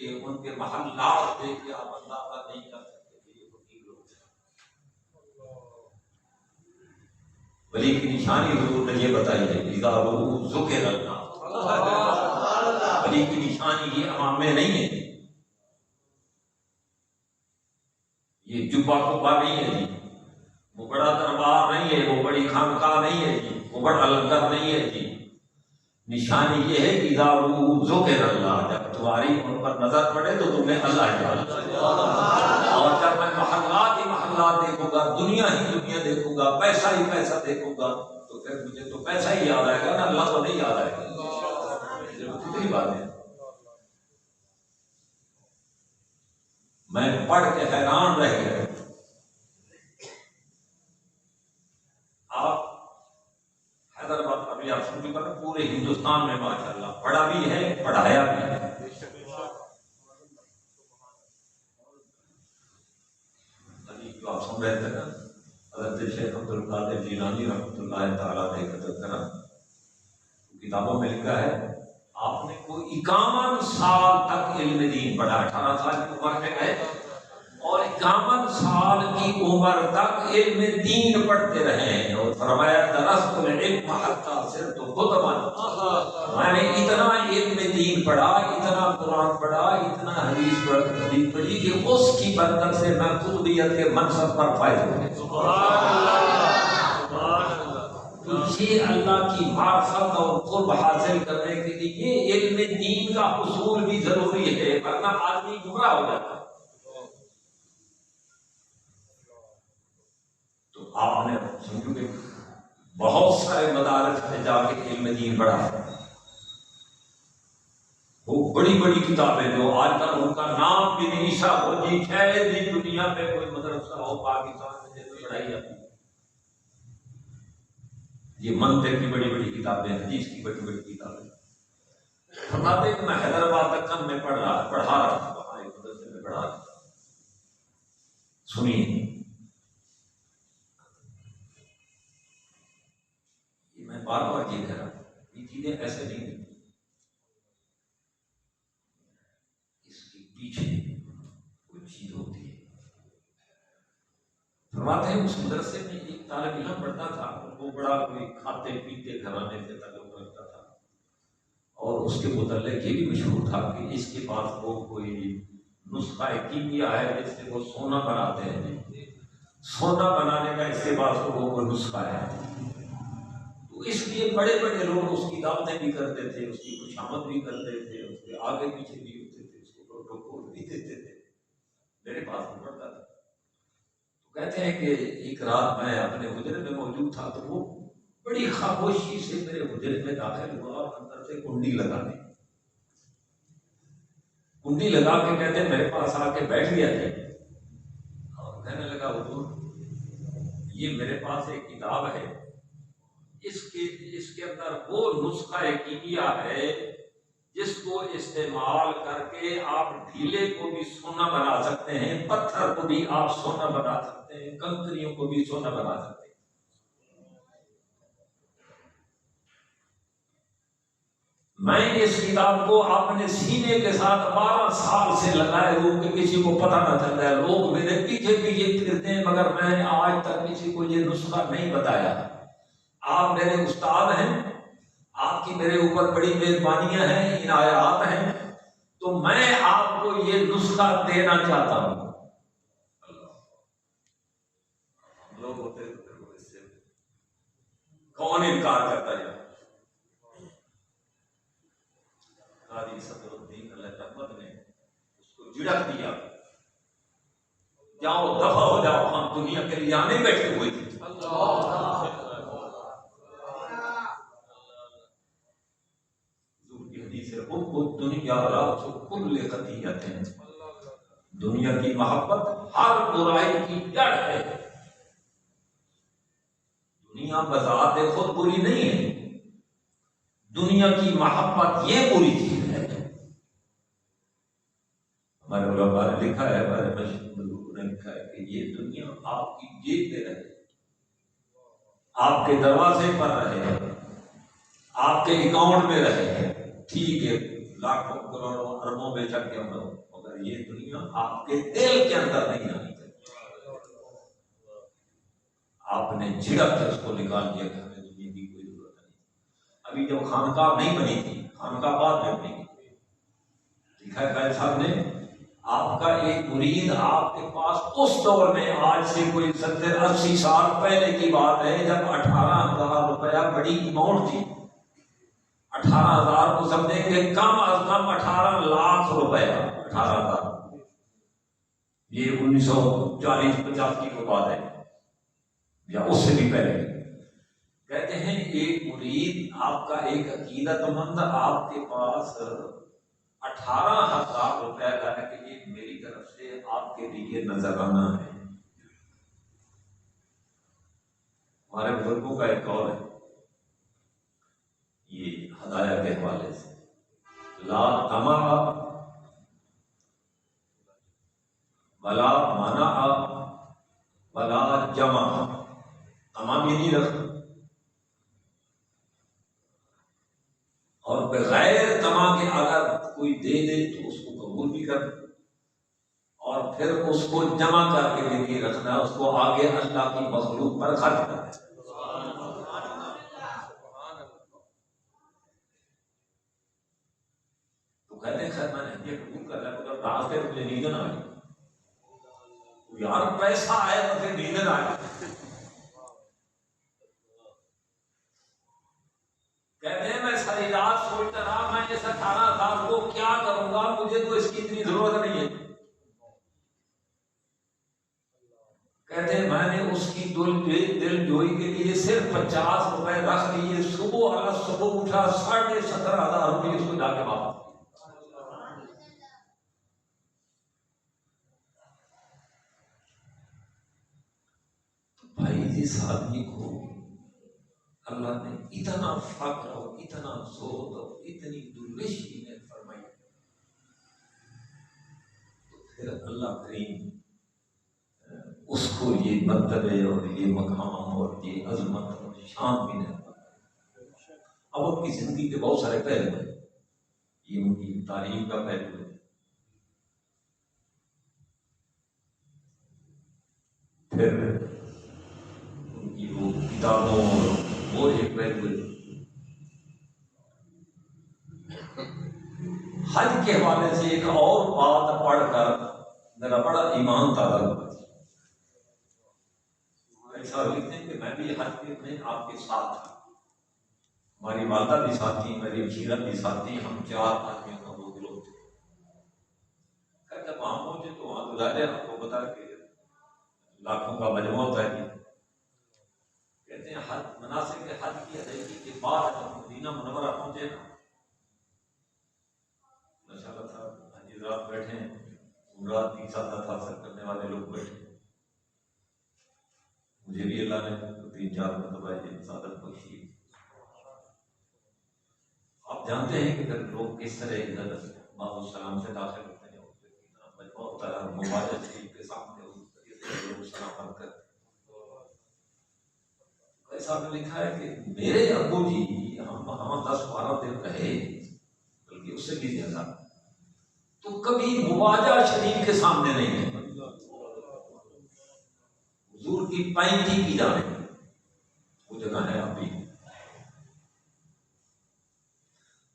के, उनके महल्लात देख के आप अंदाजा नहीं कर सकते कि ये फकीर लोग हैं। वली की निशानी हुजूर ने ये बताई है, इज़ा रुज़ुकिर अल्लाह, वली की निशानी ये अमामे नहीं है, ये जुब्बा कुब्बा नहीं है जी, वो बड़ा दरबार नहीं है, वो बड़ी खानकाह नहीं है जी, वो बड़ा लंगर नहीं है जी। निशानी ये है कि अल्लाह, जब तुम्हारी उन पर नजर पड़े तो तुम्हें अल्लाह याद, और जब मैं महल्लात ही महल्लात देखूंगा, दुनिया ही दुनिया देखूंगा, पैसा ही पैसा देखूंगा, तो फिर मुझे तो पैसा ही याद आएगा ना, अल्लाह तो नहीं याद आएगा। कितनी बात है, मैं पढ़ के हैरान रह गया। आप हैदराबाद अभी आप समझो कर पूरे हिंदुस्तान में माशाअल्लाह पढ़ा भी है, पढ़ाया भी है। अभी जो आप सुन रहे थे ना, हज़रत शेख अब्दुल कादिर जिलानी रहमतुल्लाह तआला अलैह का तज़किरा, किताबों में लिखा है आपने कोई 51 साल तक इल्म दीन पढ़ा, 18 साल की उम्र में गए और 51 साल की उम्र तक इल्म दीन पढ़ते रहे हैं, और फरमाया दरस्तुल इल्म हत्ता सिरतु खुतबन, मैंने इतना इल्म दीन पढ़ा, इतना कुरान पढ़ा, इतना हदीस पढ़ी कि उसकी बरकत से मैं कुतुबियत के मनसब पर फायज हो गया। सुभान अल्लाह। ये अल्लाह की मार्फत और कुर्ब हासिल करने के लिए इल्म दीन का हुसूल भी जरूरी है, वरना आदमी गुमराह हो जाता है। तो आपने समझो कि बहुत सारे मदारस में जाके इल्म दीन पढ़ा, वो बड़ी बड़ी किताबें जो आज तक उनका नाम भी नहीं, ईशा हो जी, शायद ही दुनिया में कोई मदरसा हो पाकिस्तान में जैसे पढ़ाई जाती है। ये मंतिक की बड़ी बड़ी किताबें, हदीस की बड़ी बड़ी किताबें, फरमाते हैं मैं हैदराबाद तक में पढ़ा रहा था, वहां एक मदरसे में पढ़ा रहा था। सुनिए, मैं बार बार ये कह रहा हूं, ये चीजें ऐसे नहीं होती, इसके पीछे कोई चीज होती है। फरमाते हैं उस मदरसे में एक तालिब इल्म पढ़ता था, वो बड़ा कोई खाते पीते घराने से ताल्लुक रखता था, और उसके मुतल्लिक ये भी मशहूर था कि इसके पास वो कोई नुस्खा कीमिया है जिससे वो सोना बनाते हैं, सोना बनाने का इसके पास वो कोई नुस्खा है। तो इसलिए बड़े बड़े लोग उसकी दावतें भी करते थे, उसकी खुशामद भी करते थे, उसके आगे पीछे भी होते थे, उसको प्रोटोकॉल भी देते थे। मेरे पास में पढ़ता था। तो कहते हैं कि एक रात मैं अपने हुजरे में मौजूद था, तो वो बड़ी खामोशी से मेरे हुजरे में दाखिल हुआ और अंदर से कुंडी लगाने, कुंडी लगा के कहते हैं मेरे पास आके बैठ गया था और कहने लगा हुजूर ये मेरे पास एक किताब है, इसके अंदर वो नुस्खा कीमिया है जिसको इस्तेमाल करके आप ढीले को भी सोना बना सकते हैं, पत्थर को भी आप सोना बना सकते हैं, कंकरियों को भी सोना बना सकते हैं। मैं इस किताब को अपने सीने के साथ 12 साल से लगाए हूं कि किसी को पता ना चल रहा है, लोग मेरे पीछे पीछे फिरते हैं, मगर मैंने आज तक किसी को ये नुस्खा नहीं बताया। आप मेरे उस्ताद हैं, आपकी मेरे ऊपर बड़ी मेहरबानियां हैं, इनायात हैं, तो मैं आपको ये नुस्खा देना चाहता हूं। हम लोग होते तो इससे कौन इनकार करता है? काजी सदरुद्दीन अहमद ने उसको झिड़क दिया, जाओ दफा हो जाओ, हम दुनिया के लिए आने बैठे हुए थे। दुनिया की मोहब्बत हर बुराई की जड़ है। दुनिया बजाते खुद बुरी नहीं है, दुनिया की मोहब्बत ये बुरी चीज है। हमारे उलमा ने लिखा है, हमारे मशहूर ने लिखा है कि ये दुनिया आपकी जेब में रहे, आपके दरवाजे पर रहे, आपके अकाउंट में रहे, ठीक है, लाखों करोड़ों अरबों बेचक के अंदर, मगर ये दुनिया आपके दिल के अंदर नहीं आनी चाहिए। आपने झिड़क के उसको निकाल दिया कि हमें दुनिया की कोई जरूरत नहीं। अभी जब खानकाह नहीं बनी थी, खानकाह बाद में बनी, लिखा है कायद साहब ने, आपका एक मुरीद आपके पास उस दौर में, आज से कोई 70-80 साल पहले की बात है, जब 18,000 रुपया बड़ी अमाउंट थी। 18,000 को समझेंगे कम अज कम 18 लाख रुपया। 18,000 ये 1940-85 की बात है या उससे भी पहले। कहते हैं एक मुरीद आपका, एक अकीदतमंद आपके पास 18,000 रुपया का है कि ये मेरी तरफ से आपके लिए नजराना है। हमारे बुजुर्गों का एक कौल है ये हदाया के हवाले से, ला तमा वला मना वला जमा, तमा भी नहीं रखना और बगैर तमा के अगर कोई दे दे तो उसको कबूल भी कर, और फिर उसको जमा करके भी नहीं रखना, उसको आगे अल्लाह की मखलूक पर खर्च करना। तो कहते हैं खैर मैंने ये कबूल कर लिया, मगर रास्ते में मुझे नींद ना आई। यार पैसा आया तो फिर नींद ना आई। कहते हैं मैं सारी रात सोचता रहा, मैं इस 18,000 को क्या करूंगा, मुझे तो इसकी इतनी जरूरत नहीं है। कहते हैं मैंने उसकी दिल जोई के लिए सिर्फ 50 रुपए रख लिए। सुबह उठा 17,500 रुपये उसको जाके वापस। भाई जिस आदमी को अल्लाह ने इतना फक्र और इतना जोर और इतनी दुर्वेशी ने फरमाई, तो फिर अल्लाह करीम उसको ये मर्तबे और ये मकाम और ये अजमत और शान भी नहीं। अब उनकी जिंदगी के बहुत सारे पहलू हैं, ये उनकी तारीफ का पहलू है, फिर उनकी वो किताबों और वो एक पहलू है। हज के हवाले से एक और बात पढ़कर मेरा बड़ा ईमान ताज़ा हुआ। ऐसा लिखते हैं कि मैं भी हज में आपके साथ था, हमारी वालदा भी साथ थी, मेरी अखीरा भी साथ थी, हम 4 आदमियों का 2 लोग थे। जब वहां पहुंचे तो वहां गुजारे आपको बता के लाखों का मजमू होता है। कहते हैं हज मनासिक के हज की अदायगी के बाद जब मदीना मुनव्वरा पहुंचे ना, माशाअल्लाह था, हाजी रात बैठे, उमरा की सादत हासिल करने वाले लोग बैठे। मुझे भी अल्लाह ने 3-4 मरतबा ये सादत बख्शी। आप जानते हैं कि फिर लोग किस तरह इधर बाबू सलाम से दाखिल होते हैं, इतना मजमा होता है मुबारक शरीफ के सामने लोग सलाम करते। ऐसा में लिखा है कि मेरे अब्बू जी हम वहां 10-12 दिन रहे, बल्कि उससे भी ज्यादा, तो कभी मुवाजा शरीफ के सामने नहीं है। हुजूर की 35 की जाने वो जगह है अभी।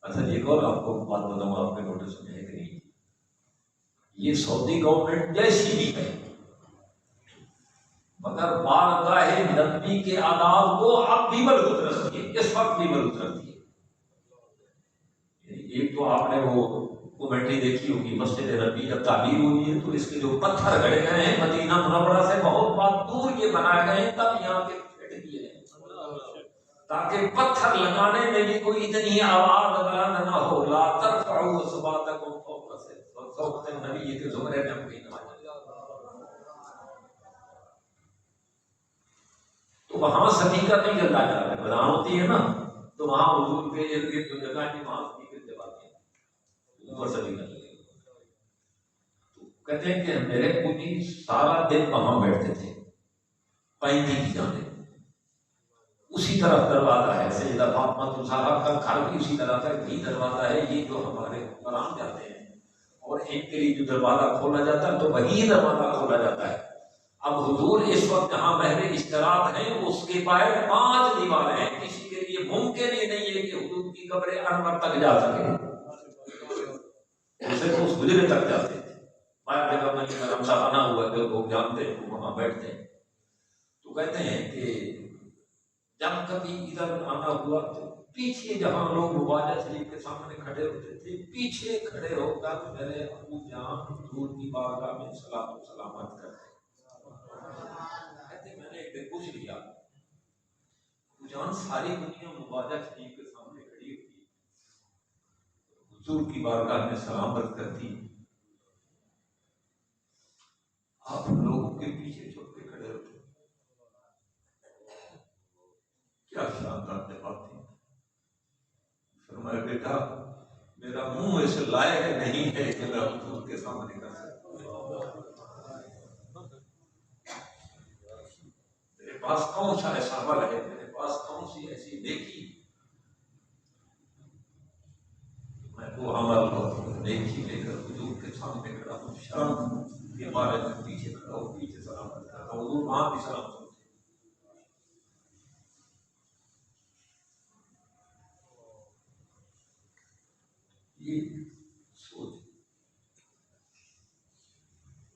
अच्छा एक और आपको बात बताऊंगा, आपके नोटिस में है कि नहीं, ये सऊदी गवर्नमेंट जैसी भी है, मगर बारगाह नबी के आदाब को अब भी मजबूत रखती है, इस वक्त भी मजबूत रखती है। एक तो आपने वो कमेटी देखी होगी, मस्जिद नबी जब तामीर हुई है तो इसके जो पत्थर गड़े गए हैं मदीना मुनव्वरा से बहुत बात दूर ये बनाए गए हैं, तब यहाँ के फिट किए हैं ताकि पत्थर लगाने में भी कोई इतनी आवाज बुलंद ना हो। ला तरफउ अस्वातकुम फौक़ नबी के ज़ुमरे में कोई नमाज, तो वहां स्पीकर नहीं चलता जा रहा, बयान होती है ना, तो वहां हुजूर के इर्द गिर्द जगह की वहां स्पीकर चलाते हैं, ऊपर स्पीकर लगे। तो कहते हैं कि मेरे पूरी सारा दिन वहां बैठते थे, 35 की जाने उसी तरफ दरवाजा है, सैयदा फातिमा ज़हरा का घर भी उसी तरह का भी दरवाजा है। ये जो हमारे कुरान जाते हैं और इनके लिए जो दरवाजा खोला जाता है तो वही दरवाजा खोला जाता है। अब हुजूर इस वक्त जहां महरे इश्तरात हैं उसके बाहर 5 दीवारें हैं, किसी के लिए मुमकिन ही नहीं है कि हुजूर की कब्र अनवर तक जा सके। दूसरे तो उस गुजरे तक जाते थे। हर जगह में धर्मशाला बना हुआ है, लोग जानते हैं, वो वहां बैठते हैं। तो कहते हैं कि जब कभी इधर आना हुआ तो पीछे जहां लोग मुबाजा शरीफ के सामने खड़े होते थे, पीछे खड़े होकर मेरे अबू जान हुजूर की बारगाह में सलाम सलामत करते। कहते मैंने एक दिन पूछ लिया, अबू जान सारी दुनिया मुबाजा शरीफ के सामने खड़ी होती, हुजूर की बारगाह में सलामत करती, आप लोगों के पीछे छुप के खड़े होते, क्या शानदार जवाब थी। फरमाया बेटा मेरा मुंह ऐसे लायक नहीं है कि मैं हुजूर के सामने कर सकूं। मेरे पास कौन सा ऐसा अमल है, मेरे पास कौन सी ऐसी नेकी, मैं वो अमल और नेकी लेकर हुजूर के सामने खड़ा हूं, शर्म के बारे में पीछे खड़ा हूं, पीछे सलाम करता हूं, हुजूर वहां भी सलाम करते। ये सोच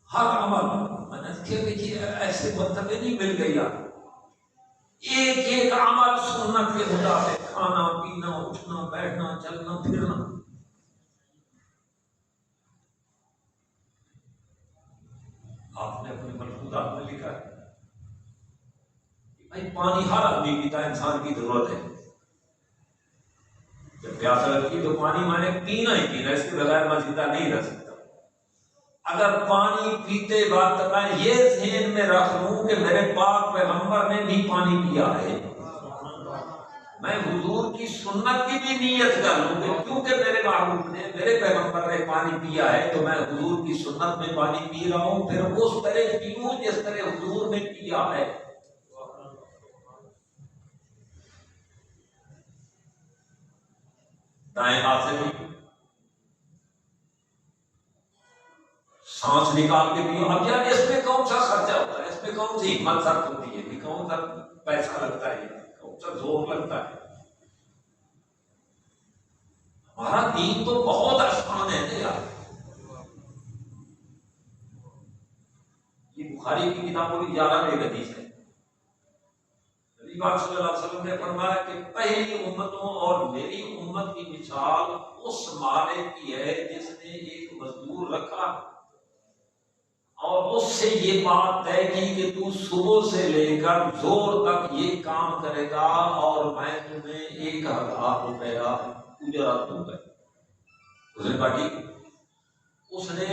हर अमल मैंने देखिए ऐसे मंतबे नहीं मिल गई यार, एक एक अमल सुन्नत के मुताबिक, खाना पीना उठना बैठना चलना फिरना। आपने अपने मलफूजात में लिखा है भाई पानी हर आदमी पीता, इंसान की जरूरत है। जब प्यास लगती तो पानी मैंने पीना ही पीना, इसके बगैर मैं जिंदा नहीं रह सकता। अगर पानी पीते वक्त मैं ये ध्यान में रख लूं कि मेरे पाक पैगंबर ने भी पानी पिया है, मैं हुजूर की सुन्नत की भी नियत कर लूं कि क्योंकि मेरे महबूब ने मेरे पैगंबर ने पानी पिया है तो मैं हुजूर की सुन्नत में पानी पी रहा हूं, फिर उस तरह पीऊं जिस तरह हुजूर ने पिया है। दाएं हाथ से भी सांस निकाल के पियो। अब यार इसमें कौन सा खर्चा होता है, इसमें कौन सी हिम्मत खर्च होती है, कौन सा पैसा लगता है, कौन सा जोर लगता है। हमारा दीन तो बहुत आसान है ना यार। ये बुखारी की किताबों की 11वीं हदीस है। नबी पाक सल्लल्लाहु अलैहि वसल्लम ने फरमाया कि पहली उम्मतों और मेरी उम्मत की मिसाल उस मालिक की है जिसने एक मजदूर रखा और उससे ये बात तय की कि तू सुबह से लेकर जोर तक ये काम करेगा और मैं तुम्हें 1000 रुपया उजरा दूंगा। उसने कहा ठीक। उसने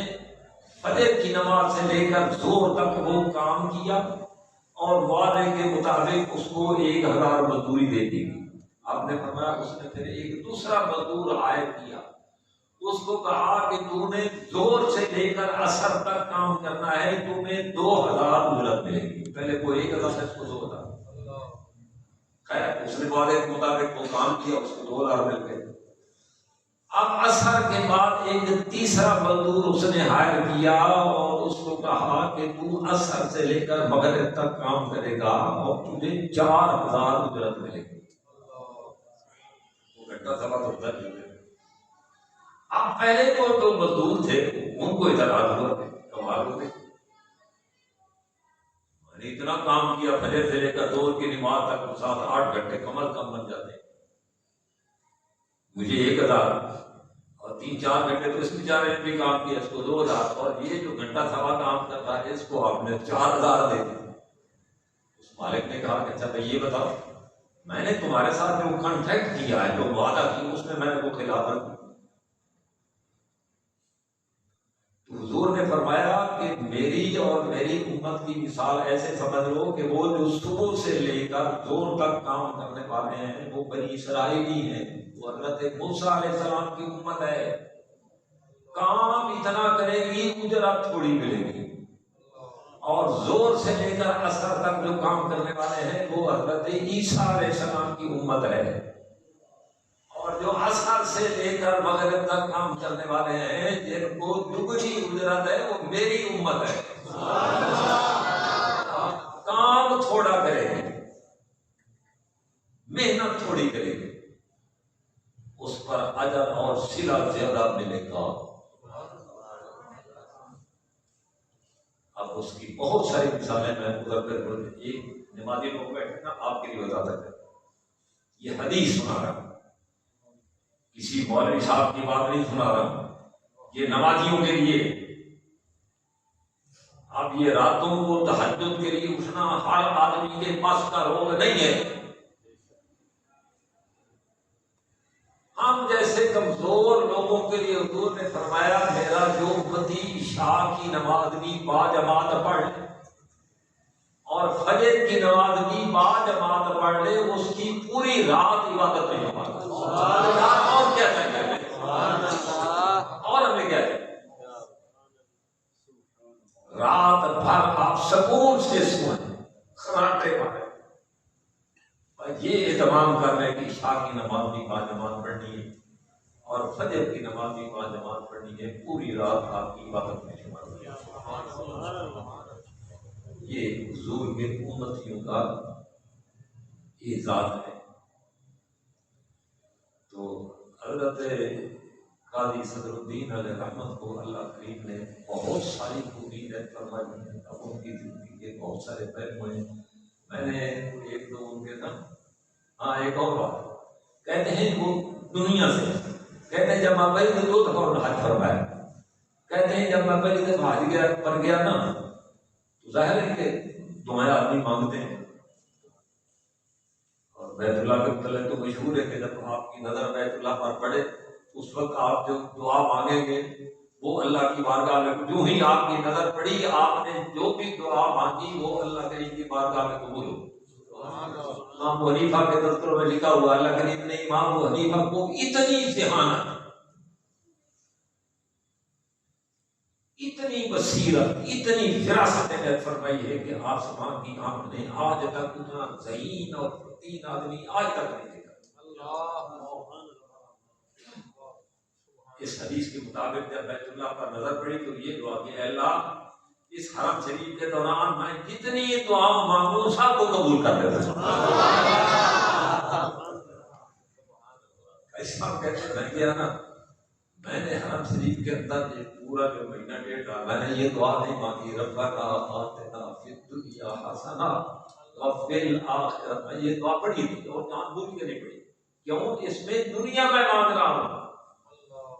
फजर की नमाज से लेकर जोर तक वो काम किया और वादे के मुताबिक उसको 1000 मजदूरी दे दी। आपने फरमाया उसने फिर एक दूसरा मजदूर आयद किया, उसको कहा कि तूने जोर से लेकर असर तक काम करना है, तुम्हें 2000 उजरत मिलेगी। पहले को 1000 है, उसको 2000। खैर उसने वादे के मुताबिक वो काम किया, उसको 2000 मिल गए। अब असर के बाद एक तीसरा मजदूर उसने हायर किया और उसको कहा कि तू असर से लेकर मगरिब तक काम करेगा और तुझे 4000 उजरत मिलेगी। वो घंटा सवा तो होता है। अब पहले तो दो मजदूर थे, उनको इतराज हुआ, कमाल हो गई, इतना काम किया फजर से लेकर जोर की नमाज तक 7-8 घंटे कमल कम बन जाते, मुझे 1000 और 3-4 घंटे तो इस बेचारे ने भी काम किया, इसको 2000 और ये जो घंटा सवा काम कर रहा है इसको आपने 4000 दे दिया। उस मालिक ने कहा कि अच्छा भाई ये बताओ, मैंने तुम्हारे साथ जो कॉन्ट्रैक्ट किया है, जो वादा किया, उसमें मैंने वो खिलाफत की। हुजूर ने फरमाया कि मेरी और मेरी उम्मत की मिसाल ऐसे समझ लो कि वो जो सुबह से लेकर जोर तक काम करने वाले हैं वो बनी इसराइली हैं, वो हजरत मूसा अलैहिस्सलाम की उम्मत है। काम इतना करेगी उजरत थोड़ी मिलेगी, और जोर से लेकर असर तक जो काम करने वाले हैं वो हजरत ईसा अलैहिस्सलाम की उम्मत है, और जो असर से लेकर मगरिब तक काम करने वाले हैं जिनको दुगनी उजरत है वो मेरी उम्मत है। काम थोड़ा करेंगे, मेहनत थोड़ी करेंगे, उस पर अजर और सिला ज्यादा मिलेगा। सारी मिसालें मैं उधर कर एक नमाजी लोग बैठे ना, आपके लिए बताता है, ये हदीस सुना रहा, किसी मौलवी साहब की बात नहीं सुना रहा, ये नमाजियों के लिए। अब ये रातों को तहज्जुद के लिए उठना हर आदमी के पास का रोग नहीं है। हम जैसे कमजोर लोगों के लिए हुजूर ने फरमाया, मेरा जो उम्मती इशा की नमाज भी बाजमात पढ़ ले और फजर की नमाज भी बाजमात पढ़ ले, उसकी पूरी रात इबादत में जुमा। और क्या चाहिए, और हमें क्या चाहिए? रात भर आप सुकून से सोए, खराटे मारे। ये एहतमाम कर रहे कि इशा की नमाज भी बाजमात पढ़नी है और फजर की नमाज भी बाजमात पढ़नी है, पूरी रात आपकी इबादत में शुमार। ये हुजूर के उम्मतियों का एजाज़ है। तो हज़रत काजी सदरुद्दीन अलैहि रहमत को अल्लाह करीम ने बहुत सारी खूबी फरमाई है। अब उनकी जिंदगी के बहुत सारे पहलू हैं। मैंने एक दो उनके ना, हाँ एक और बात कहते हैं, वो दुनिया से कहते हैं, जब मैं पहले दो दफा हज फरमाया, कहते हैं जब मैं पहले दफा हज गया पर गया ना, तो जाहिर है कि दुआएं आदमी मांगते हैं, और बैतुल्लाह के मतलब तो मशहूर है कि जब आपकी नजर बैतुल्लाह पर पड़े, उस वक्त आप जो दुआ मांगेंगे वो अल्लाह की बारगाह में, जो ही आपकी नजर पड़ी, आपने जो भी दुआ मांगी वो अल्लाह करीम की बारगाह में कबूल हो। इमाम अबू हनीफा के दफ्तरों में लिखा हुआ, अल्लाह करीम ने इमाम अबू हनीफा को इतनी ज़हानत, इतनी बसीरत, इतनी फिरासत फरमाई है कि आसमान की आंख ने आज तक उतना ज़हीन और फतीन आदमी आज तक नहीं देखा। इस हदीस के मुताबिक जब बैतुल्लाह पर नजर पड़ी तो ये दुआ की, अल्लाह इस हरम शरीफ के दौरान मैं जितनी दुआ मांगू सबको कबूल कर देता। ऐसा कहते मैं गया ना, मैंने हरम शरीफ के अंदर ये पूरा जो महीना डेढ़ रहा, मैंने ये दुआ नहीं मांगी, रब्बना आतिना फिद दुनिया हसना व फिल आखिरत, मैं ये दुआ पढ़ी थी और जानबूझ के नहीं पढ़ी। क्यों? इसमें दुनिया में मांग रहा हूँ,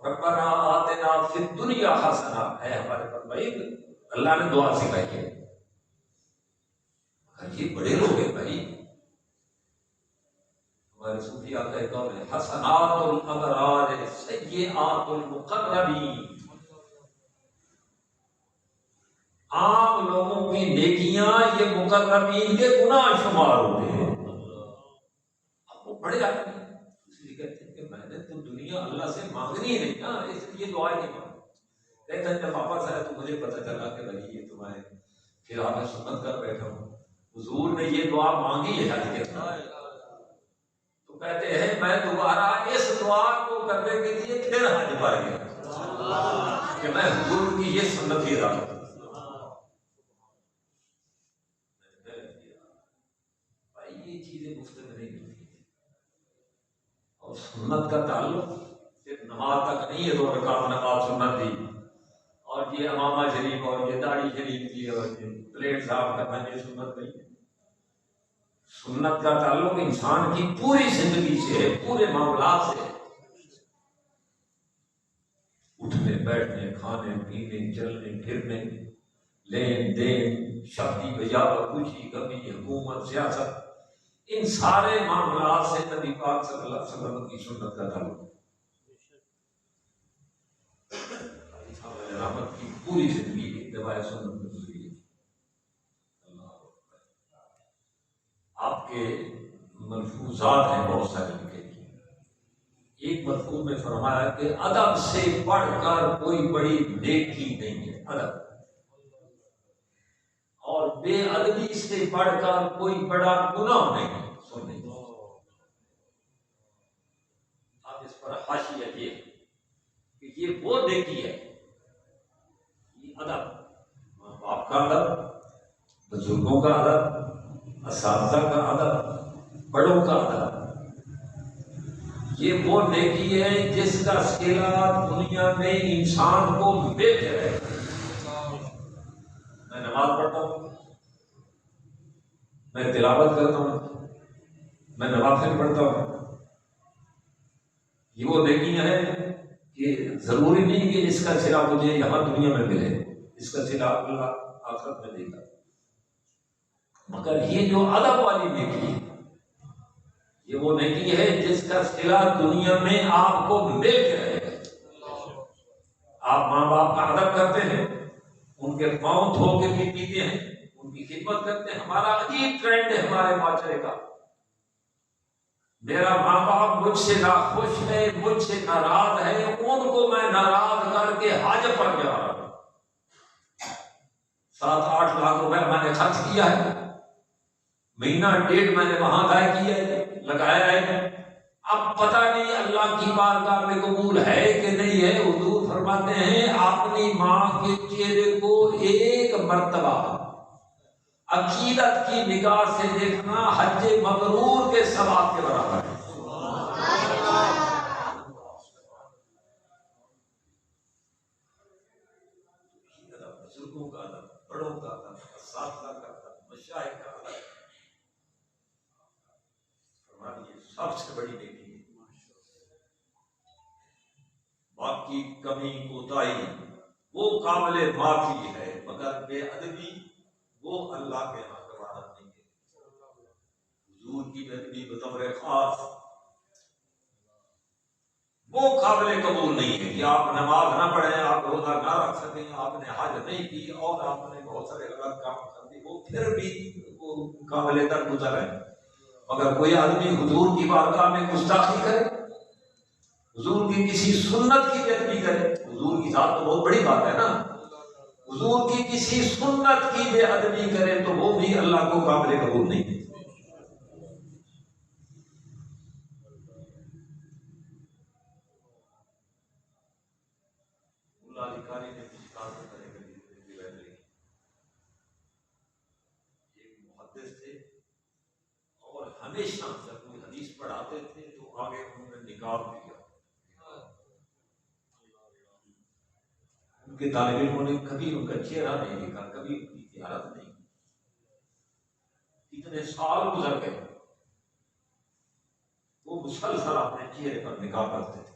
रब्बना आतिना फिद दुनिया हसना है हमारे पर। भाई अल्लाह ने दुआ सिखाई है, ये बड़े लोग हैं भाई, हमारे सूफी आता है कौन है, हसनातुल अबरार सय्यिआतुल मुक़र्रबीन, आम लोगों की नेकियां ये मुक़र्रबीन के गुनाह शुमार होते हैं। अब वो बड़े आदमी इसलिए कहते हैं कि मैंने तो दुनिया अल्लाह से मांगनी नहीं ना, इसलिए दुआ नहीं मांगी। कहते हैं जब वापस आया तो मुझे पता चला कि भाई ये तुम्हारे फिर मैं सुन्नत कर बैठा हूँ, हुजूर ने ये दुआ मांगी है हज के, तो कहते हैं मैं दोबारा इस दुआ को करने के लिए फिर हज पर गया कि मैं हुजूर की ये सुन्नत ही रहा। भाई ये चीजें मुफ्त में नहीं मिलती, और सुन्नत का ताल्लुक सिर्फ नमाज तक नहीं है, 2 रकात नमाज सुन्नत थी, और ये अमामा शरीफ और ये दाढ़ी शरीफ की और ये प्लेट साफ करना ये सुन्नत नहीं है। सुन्नत का ताल्लुक इंसान की पूरी जिंदगी से है, पूरे मामलात से, उठने बैठने खाने पीने चलने फिरने लेन देन शादी ब्याह खुशी गमी हुकूमत सियासत, इन सारे मामलात से नबी पाक सल्लल्लाहु अलैहि वसल्लम की सुन्नत का ताल्लुक। रहमत की पूरी जिंदगी इत्तिबा सुन्नत में गुजरी है। आपके मलफूजात हैं बहुत सारे लिखे, एक मलफूज में फरमाया कि अदब से बढ़कर कोई बड़ी नेकी नहीं है, अदब, और बेअदबी से बढ़कर कोई बड़ा गुनाह नहीं है। सुनिए आप इस पर हाशिया ये कि ये वो नेकी है, अदब, माँ बाप का अदब, बुजुर्गों का अदब, असातिज़ा का अदब, बड़ों का अदब, ये वो नेकी है जिसका सिला दुनिया में इंसान को मिल जाए। मैं नमाज पढ़ता हूँ, मैं तिलावत करता हूँ, मैं नवाफिल पढ़ता हूँ। ये वो नेकियां हैं कि जरूरी नहीं कि इसका सिला मुझे यहाँ दुनिया में मिले, इसका सिला अल्लाह आखिरत में देगा। मगर ये जो अदब वाली नेकी है, ये वो नेकी है जिसका सिला दुनिया में आपको मिल के रहेगा। आप माँ बाप का अदब करते हैं, उनके पाँव धो के भी पीते हैं, उनकी खिदमत करते हैं। हमारा अजीब ट्रेंड है हमारे माशरे का, मेरा माँ बाप मुझसे नाखुश है, मुझसे नाराज है, उनको मैं नाराज करके हज पर जा रहा हूं। 7-8 लाख रुपए मैंने खर्च किया है, महीना 1.5 मैंने वहां अदा किया है, लगाया है। अब पता नहीं अल्लाह की बारगाह में कबूल है कि नहीं है। हुजूर फरमाते हैं अपनी माँ के चेहरे को एक मर्तबा अकीदत की निगाह से देखना हज मबरूर के सवाब के बराबर है। बुजुर्गों का अदब, बड़ों का अदब, साथला का अदब, मशाइख का अदब, हमारी सबसे बड़ी नेकी है। बाकी कमी कोताही वो काबिले माफी है, मगर बेअदबी वो अल्लाह के यहाँ गवारा नहीं है। हुजूर की बेअदबी बतौर खास वो काबिले कबूल नहीं है कि आप नमाज ना पढ़ें, आप रोजा ना रख सकें, आपने हज नहीं की और आपने बहुत सारे गलत काम कर दिए, वो फिर भी वो काबिले दरगुजर है। मगर कोई आदमी हुजूर की बारगाह में गुस्ताखी करे, हुजूर की किसी सुन्नत की बेअदबी करे, हुजूर की जात तो बहुत बड़ी बात है ना, हुजूर की किसी सुन्नत की बेअदबी करे तो वो भी अल्लाह को काबिले कबूल नहीं है। अधिकारी ने कुछ काम करेंगे, एक मुहद्दिस थे और हमेशा जब कोई हदीस पढ़ाते थे तो आगे उन्होंने निकाब दिया। उनके तालिब इल्मों ने कभी उनका चेहरा नहीं देखा, कभी उनकी जियारत नहीं। इतने साल गुजर गए, वो मुसलसल अपने चेहरे पर निकाब करते थे।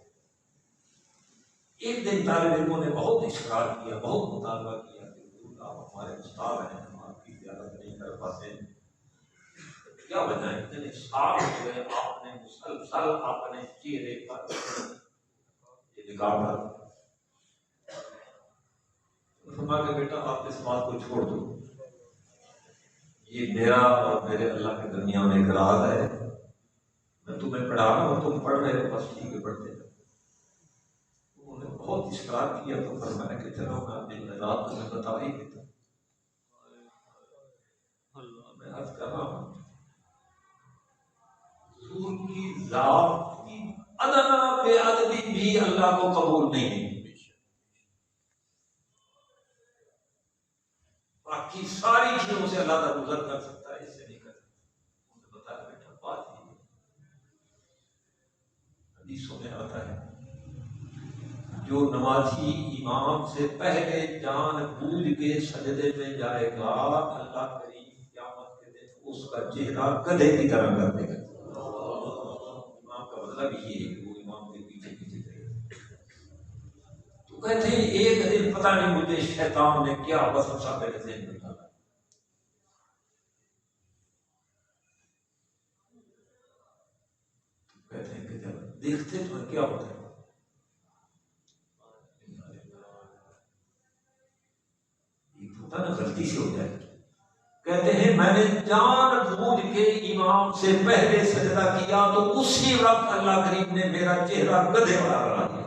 एक दिन तालिब इल्मों ने बहुत इशरार किया, बहुत मुतालबा किया कि आप हमारे उस्ताद हैं, हम आपकी जियारत नहीं कर पाते, क्या वजह है? इतने साल हो गए आपने मुसलसल अपने चेहरे पर निकाब कर। फरमाया बेटा आप इस बात को छोड़ दो, ये मेरा और मेरे अल्लाह के दरमियान में एक राज है, मैं तुम्हें पढ़ा रहा हूँ, तुम पढ़ रहे हो, बस ठीक है पढ़ते हो। उन्होंने बहुत इशरार किया तो फरमाया कि चलो मैं दिन रात तुम्हें बता ही देता। मैं अर्ज कर रहा हूँ हुजूर की जात की अदना बेअदबी भी अल्लाह को कबूल नहीं है। बाकी सारी चीजों से अल्लाह गुजर कर सकता है, इससे नहीं कर सकता। उन्होंने बताया बेटा बात ही हदीसों में आता है जो नमाजी इमाम से पहले जान बूझ के सजदे में जाएगा, अल्लाह करीम क़यामत के दिन उसका चेहरा गधे की तरह कर देगा। इमाम का मतलब ये है कि वो इमाम के पीछे पीछे जाएगा। तो कहते हैं एक दिन पता नहीं मुझे शैतान ने क्या वसवसा मेरे ज़हन में डाला, कहते हैं कि जब देखते तो क्या होता है, होता ना गलती से हो जाए। कहते हैं मैंने जान बूझ के इमाम से पहले सजदा किया तो उसी वक्त अल्लाह करीम ने मेरा चेहरा गधे वाला बना दिया।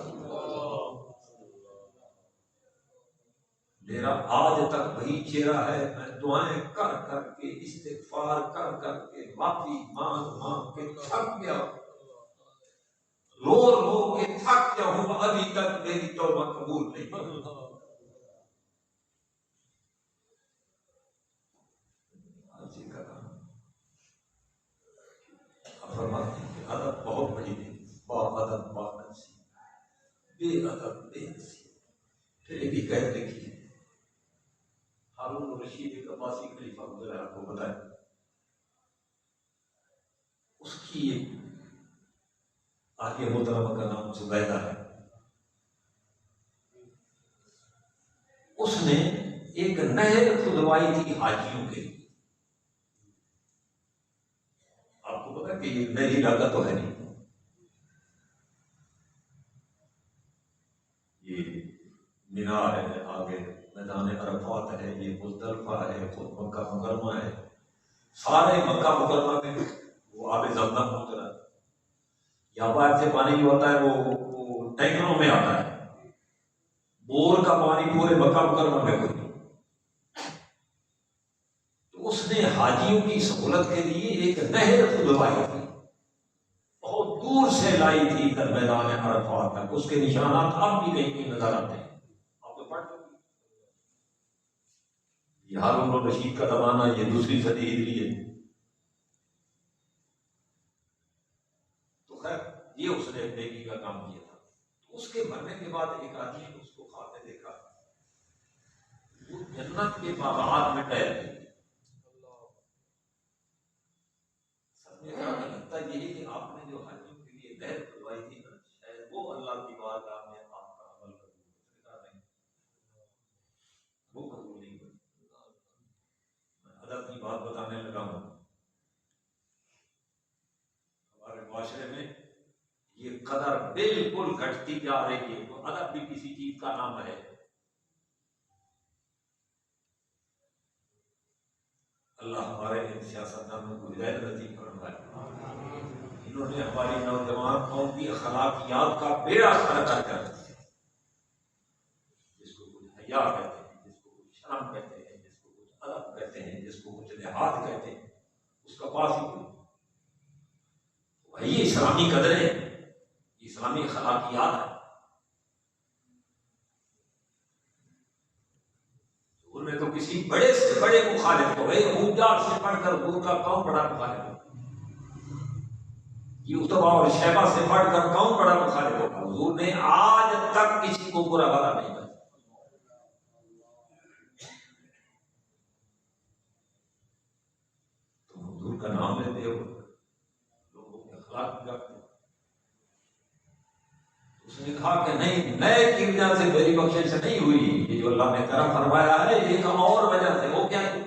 मेरा आज तक वही चेहरा है। मैं दुआएं कर करके, इस्तिग़फ़ार कर करके, माफी मांग मांग के थक गया, रो रो के थक गया हूं, अभी तक मेरी तौबा कबूल नहीं। अदब बहुत बड़ी है, बाअदब बानसी, बेअदब बेनसीब। फिर एक ही कहत लिखी है, हारून रशीद एक अब्बासी खलीफा गुजरा, आपको बताया उसकी आगे मोहतरमा का नाम जुबैदा है, उसने एक नहर खुदवाई थी हाजियों के लिए। आपको पता कि ये नहर इलाका तो है नहीं, ये मीना है, आगे मैदान अरफात है, ये मुज़दलिफा है, खुद मक्का मुकरमा है। सारे मक्का मुकरमा में वो आबे ज़मज़म उतरा, यहाँ बाहर से पानी जो आता है वो टैंकरों में आता है, बोर का पानी पूरे मक्का मुकरमा में कोई। तो उसने हाजियों की सहूलत के लिए एक नहर खुदवाई थी, बहुत दूर से लाई थी कर मैदान अरफात तक। उसके निशानात अब भी कहीं कहीं नजर आते हैं। आप तो पढ़ चुके, ये हारून रशीद का जमाना, ये दूसरी सदी हिजरी है। तो खैर ये उसने नेकी का काम किया था। तो उसके मरने के बाद एक आदमी ने उसको ख्वाब में देखा, वो जन्नत के बागात में टहल रही। लगता यही कि आपने जो हाजियों के लिए नहर खुदवाई थी ना, शायद वो अल्लाह की बारगाह में आपका अमल कबूल नहीं, वो कबूल नहीं हुई। मैं अदब की बात बताने लगा हूँ। हमारे माशरे में ये कदर बिल्कुल घटती जा रही है। तो अदब भी किसी चीज का नाम है। अल्लाह हमारे इन सियासतदानों को हिदायत नसीब फरमाए। इन्होंने हमारी नौजवान कौम की अखलाकियात का बेड़ा गर्क कर दिया। जिसको कुछ हया कहते हैं, जिसको कुछ शर्म कहते हैं, जिसको कुछ अदब कहते हैं, जिसको कुछ लिहाज कहते हैं, उसका पास ही कोई। वही इस्लामी कदरें, इस्लामी अखलाकियात है। उनमें तो किसी बड़े से बड़े मुखालिफ को, भाई ऊंचार से पढ़कर दूर का कौन बड़ा मुखालिफ होगा, ये उतबा और शैबा से पढ़कर कौन बड़ा मुखालिफ होगा। हुजूर ने आज तक किसी को बुरा भला नहीं बताया। तो हुजूर का नाम लेते हो, लोगों के अखलाक बिगड़ते। उसने कहा कि नहीं, नए की वजह से मेरी बख्शिश नहीं हुई, ये जो अल्लाह ने करम फरमाया है एक और वजह से। वो क्या है?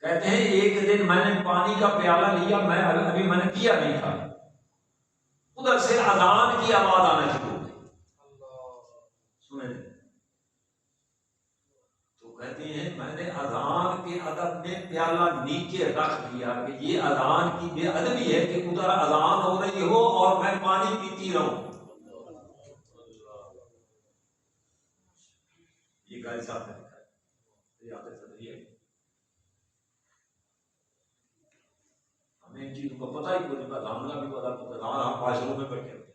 कहते हैं एक दिन मैंने पानी का प्याला लिया, मैं अभी मैंने पिया नहीं था, उधर से अजान की आवाज आना शुरू हो गई। सुने? तो कहते हैं मैंने अजान के अदब में प्याला नीचे रख दिया कि ये अजान की बेअदबी है कि उधर अजान हो रही हो और मैं पानी पीती रहूं। ये गाय साहब ने लिखा है, याद है? हमें इन चीजों का पता ही कोई नहीं, अजान का भी पता नहीं। अजान हम माशरों में बैठे होते,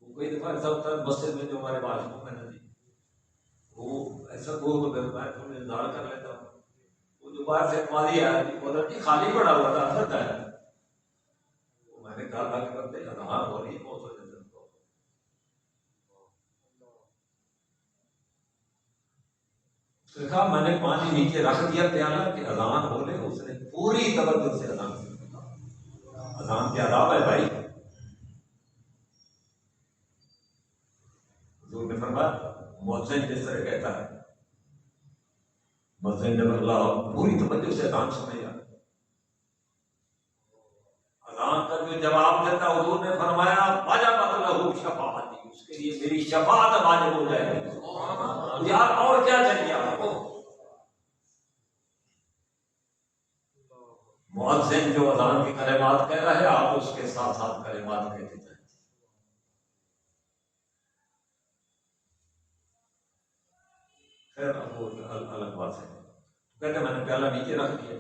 कई दफा ऐसा होता है मस्जिद में जो हमारे माशरों में नहीं, वो ऐसा वो तो मैं थोड़ा इंतजार कर लेता हूँ। वो जो बाहर से माली आया थी खाली पड़ा हुआ था, अंदर का है। तो मैंने कहा था कि करते अजान हो रही बहुत वजह से उनको। उसने कहा मैंने पानी नीचे रख दिया प्याला कि अजान हो ले। उसने पूरी तवज्जो से अजान सुना। अजान के आदाब है भाई। हुजूर ने फरमाया मुअज्जिन जिस तरह कहता है, मुअज्जिन जब अल्लाह पूरी तवज्जो से अजान सुनेगा, अजान का जो जवाब देता हुजूर ने फरमाया वजबत लहू शफाअती, उसके लिए मेरी शफाअत वाजिब हो जाएगी। यार और क्या चाहिए आपको? मुअज्जिन जो अजान की कलिमात कह रहा है, आप उसके साथ साथ कलिमात कहते जाए। फिर अब वो अलग बात है। कहते मैंने प्याला नीचे रख दिया,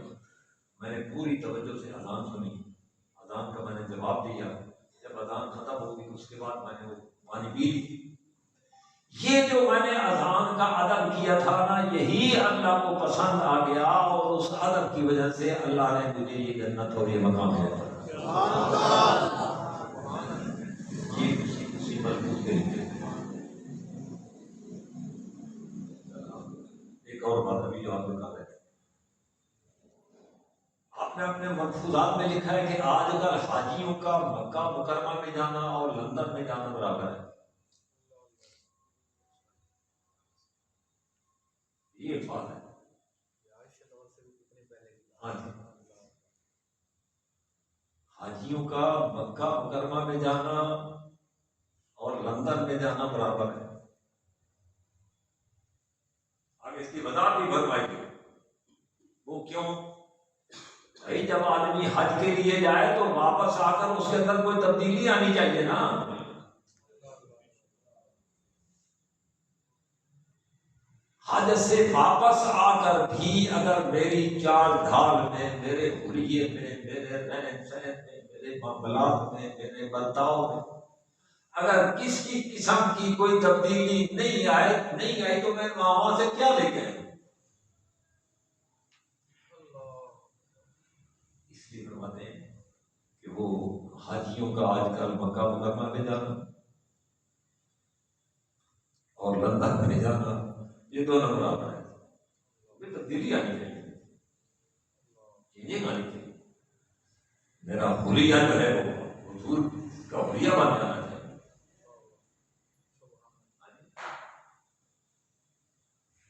मैंने पूरी तवज्जो से अजान सुनी, अजान का मैंने जवाब दिया। जब अजान खत्म हो गई उसके बाद मैंने वो पानी पी ली। ये जो मैंने अजान का अदब किया था ना, यही अल्लाह को पसंद आ गया और उस अदब की वजह से अल्लाह ने मुझे ये जन्नत और ये मकाम दिया। ये किसी मजबूत तरीके। एक और बात अभी जो आप बता रहे थे, आपने अपने मलफूजात में लिखा है कि आजकल हाजियों का मक्का मुकरमा में जाना और लंदन में जाना बराबर है। ये बात है। हाँ जी, हाजियों का मक्का मुकरमा में जाना और लंदन में जाना बराबर है। अब इसकी वजह भी फरमाइए, वो क्यों? भाई जब आदमी हज के लिए जाए तो वापस आकर उसके अंदर कोई तब्दीली आनी चाहिए ना। हज से वापस आकर भी अगर मेरी चाल ढाल में, मेरे हुलिये में, मेरे रहन सहन में, मेरे मामलात में, मेरे बर्ताव में अगर किसी किस्म की कोई तब्दीली नहीं आई तो मैं वहां से क्या लेके आऊं? इसलिए फरमाते हैं कि वो हाजियों का आजकल मक्का मुकरमा में जाना और लंदन में जाना, ये दोनों बराबर है। तब्दीली आनी चाहिए, चेंजिंग आनी चाहिए। मेरा हुलिया जो है वो हुजूर का हुलिया बन जाना चाहिए।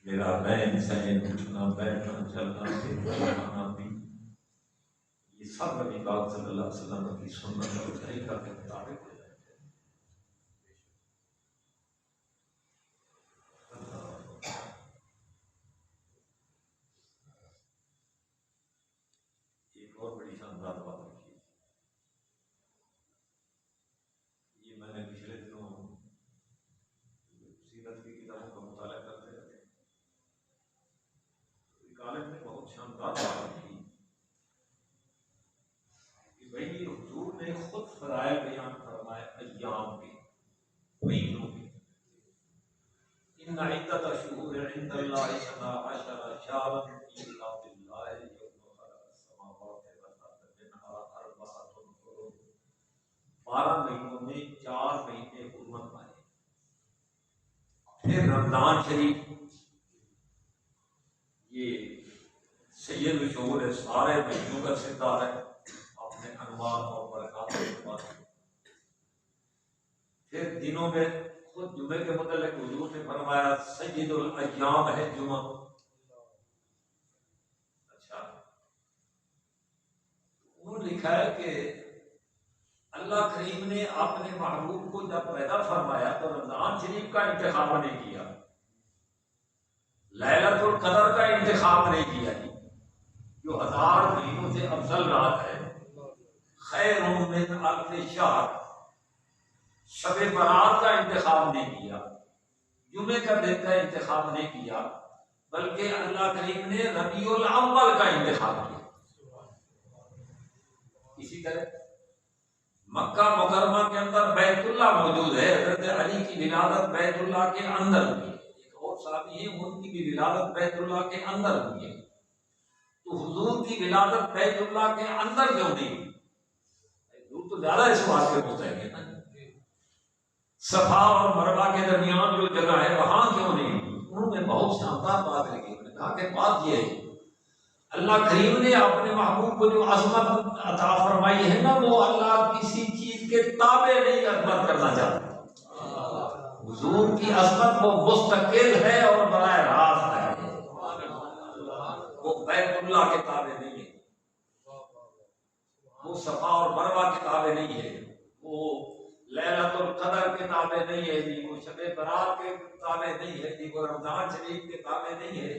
मेरा रहन सहन, उठना बैठना, चलना फिरना, खाना पीना, ये सब नबी पाक सल्लल्लाहु अलैहि वसल्लम की सुन्नत और तरीका के मुताबिक हो जाए। एक और बड़ी शानदार बात रखी, ये मैंने पिछले दिनों सीरत की किताबों का मुताला करते रहते हैं, कालेज में बहुत शानदार बात रखी कि भाई हुजूर ने खुद फराए बयान फरमाए अय्याम के, महीनों के। इन्ना इद्दत शुहूर इंदल्लाहि सना अशरा शहरन फी किताबिल्लाहि यौम खलक़स समावाति वल अर्द मिनहा अर्बअतुन हुरुम। 12 महीनों में 4 महीने हुर्मत वाले। फिर रमजान शरीफ, ये सैयद शुहूर है, सारे महीनों का सितार है अपने अनवार और बरकत के बाद। फिर दिनों में खुद जुमे के मुतालिक हुजूर ने फरमाया सय्यदुल अय्याम है जुमा। अच्छा, वो लिखा है कि अल्लाह करीम ने अपने महबूब को जब पैदा फरमाया तो रमजान शरीफ का इंतखाब नहीं किया, लैलतुल कदर का इंतखाब नहीं किया, जो 1000 महीनों से अफजल रात है, खैरुम मिन अल्फ शहर। शबे बरात का इंतखाब नहीं किया, जुमे का दिन का इंतखाब नहीं किया, बल्कि अल्लाह करीम ने रबीउल अव्वल का इंतखाब किया। इसी तरह मक्का मुकरमा के अंदर बैतुल्लाह मौजूद है, हजरत अली की विलादत बैतुल्लाह के अंदर हुई है। एक और साहबी है, उनकी भी विलादत बैतुल्लाह के अंदर हुई है। तो हुजूर की विलादत बैतुल्लाह के अंदर क्यों नहीं? हुजूर तो ज्यादा इस बात के मुस्तहिक है ना। सफा और मरवा के दरमियान जो जगह है वहां क्यों नहीं? उन्होंने बहुत शानदार बात लिखी। उन्होंने कहा कि बात यह है, अल्लाह करीम ने अपने महबूब को जो अजमत अता फरमाई है ना, वो अल्लाह किसी चीज के ताबे नहीं अजमत करना चाहता। हुजूर की अजमत वो मुस्तकिल है और बराह रास्त है, वो बैतुल्लाह के ताबे नहीं है, वो सफा और मरवा के ताबे नहीं है, वो लैलतुल कदर के ताबे नहीं है जी, वो शबे बरात के ताबे नहीं है जी, वो रमजान शरीफ के ताबे नहीं है।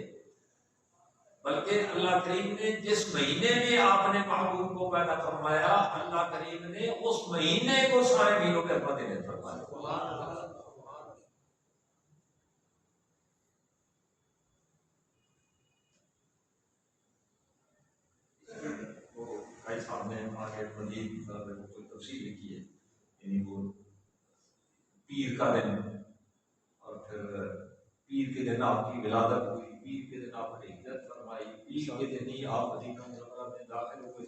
बल्कि अल्लाह करीम ने जिस महीने में आपने महबूब को पैदा फरमाया, अल्लाह करीम ने उस महीने को सारे महीनों के फतेह फरमाया। भाई साहब ने आगे मजीद कोई तफसील लिखी है, यानी वो पीर का दिन और फिर पीर के दिन आपकी विलादत हुई, पीर के दिन आपने हिजरत फरमाई, पीर के दिन ही आप मदीना मुनव्वरा में दाखिल हुए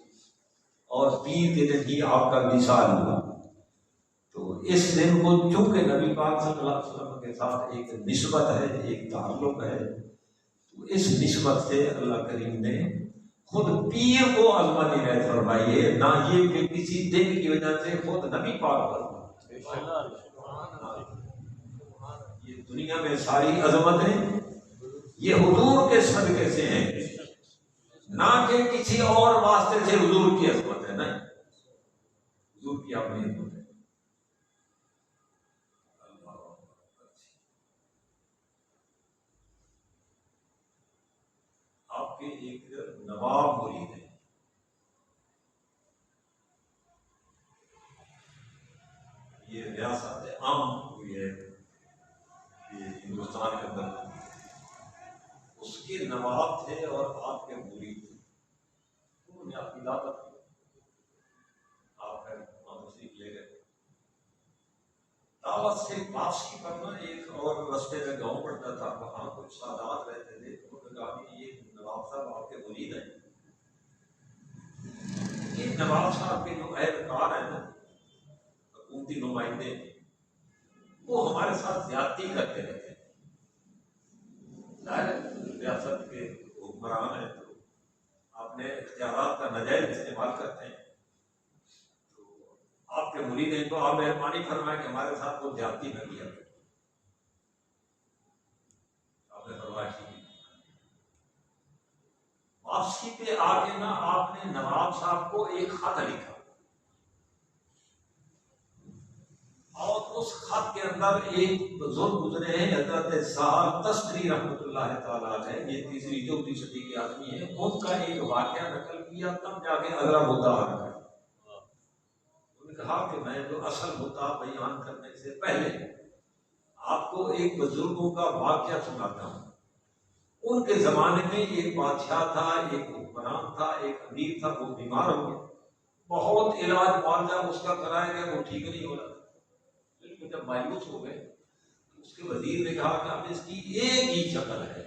और पीर के दिन ही आपका विसाल हुआ। तो इस दिन को चूंकि नबी पाक सल्लल्लाहु अलैहि वसल्लम के साथ एक निस्बत है, एक ताल्लुक है, तो इस निस्बत से अल्लाह करीम ने खुद पीर को अजमत इनायत फरमाइए, ना ये कि किसी दिन की वजह से खुद नबी पाक पर। ये दुनिया में सारी अजमतें ये हुजूर के सदके से हैं, ना कि किसी और वास्ते से हुजूर की अजमत है, नहीं, हुजूर की अपनी अजमत है। आपके एक नवाब मुरीद है, ये रियासत आम हुई है ये हिंदुस्तान के अंदर, उसके नवाब थे और आपके मुरीद थे, उन्होंने आपकी दावत की, आप तशरीफ ले गए। दावत से वापसी करना, एक और रास्ते में गांव पड़ता था, वहां कुछ सादात रहते थे, उन्होंने कहा कि ये नवाब साहब आपके मुरीद हैं, ये नवाब साहब के जो एहलकार है ना, हुकूमती नुमाइंदे, वो हमारे साथ ज्यादती करते रहते हैं। रियासत के हुक्मरान है तो अपने इख्तियारात का नाजायज इस्तेमाल करते हैं, तो आपके मुरीद हैं तो आप मेहरबानी फरमाएं कि हमारे साथ वो ज्यादती न किया। आपने फरमाया ठीक है। वापसी पे आके ना आपने नवाब साहब को एक खत लिखा, और उस खत के अंदर एक बुजुर्ग गुजरे हैं हजरत साहब तस्करी रहमतुल्लाह तआला अलैह, ये 3री-4री सदी के आदमी है, उनका एक वाकया नकल किया, तब जाके अगला मुद्दा आ रहा है। उन्होंने कहा कि मैं जो असल मुद्दा बयान करने से पहले आपको एक बुजुर्गों का वाकया सुनाता हूँ। उनके जमाने में एक बादशाह था, एक हुक्मरान था, एक अमीर था, वो बीमार हो गया, बहुत इलाज मुआवजा उसका कराया गया, वो ठीक नहीं हो रहा। जब मायूस हो गए तो उसके वजीर ने कहा कि अब इसकी एक ही शक्ल है,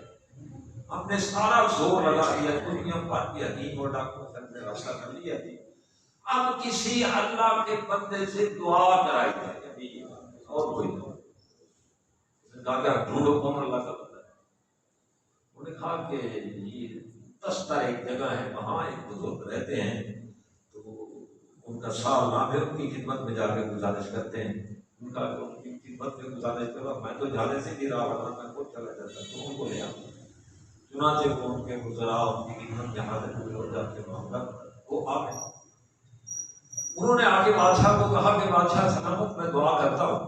हमने सारा जोर लगा दिया, दुनिया भर के हकीम और डॉक्टर ने रास्ता कर लिया थी, अब किसी अल्लाह के बंदे से दुआ कराई जाए और कोई ढूंढो कौन अल्लाह का बंदा है। उन्होंने कहा कि ये तस्तर एक जगह है, वहां एक बुजुर्ग रहते हैं, तो उनका साल नाम है, उनकी खिदमत में जाकर गुजारिश करते हैं, उनका उनकी खिदमत में गुजारिश करो, मैं तो जाने से गिरा हुआ था, मैं खुद चला जाता, तो उनको ले आओ। चुनाचे वो उनके गुजरा, उनकी खिदमत जहाँ से पूरे हो जाते मामला, वो आ गए। उन्होंने आगे बादशाह को कहा कि बादशाह सलामत, मैं दुआ करता हूँ,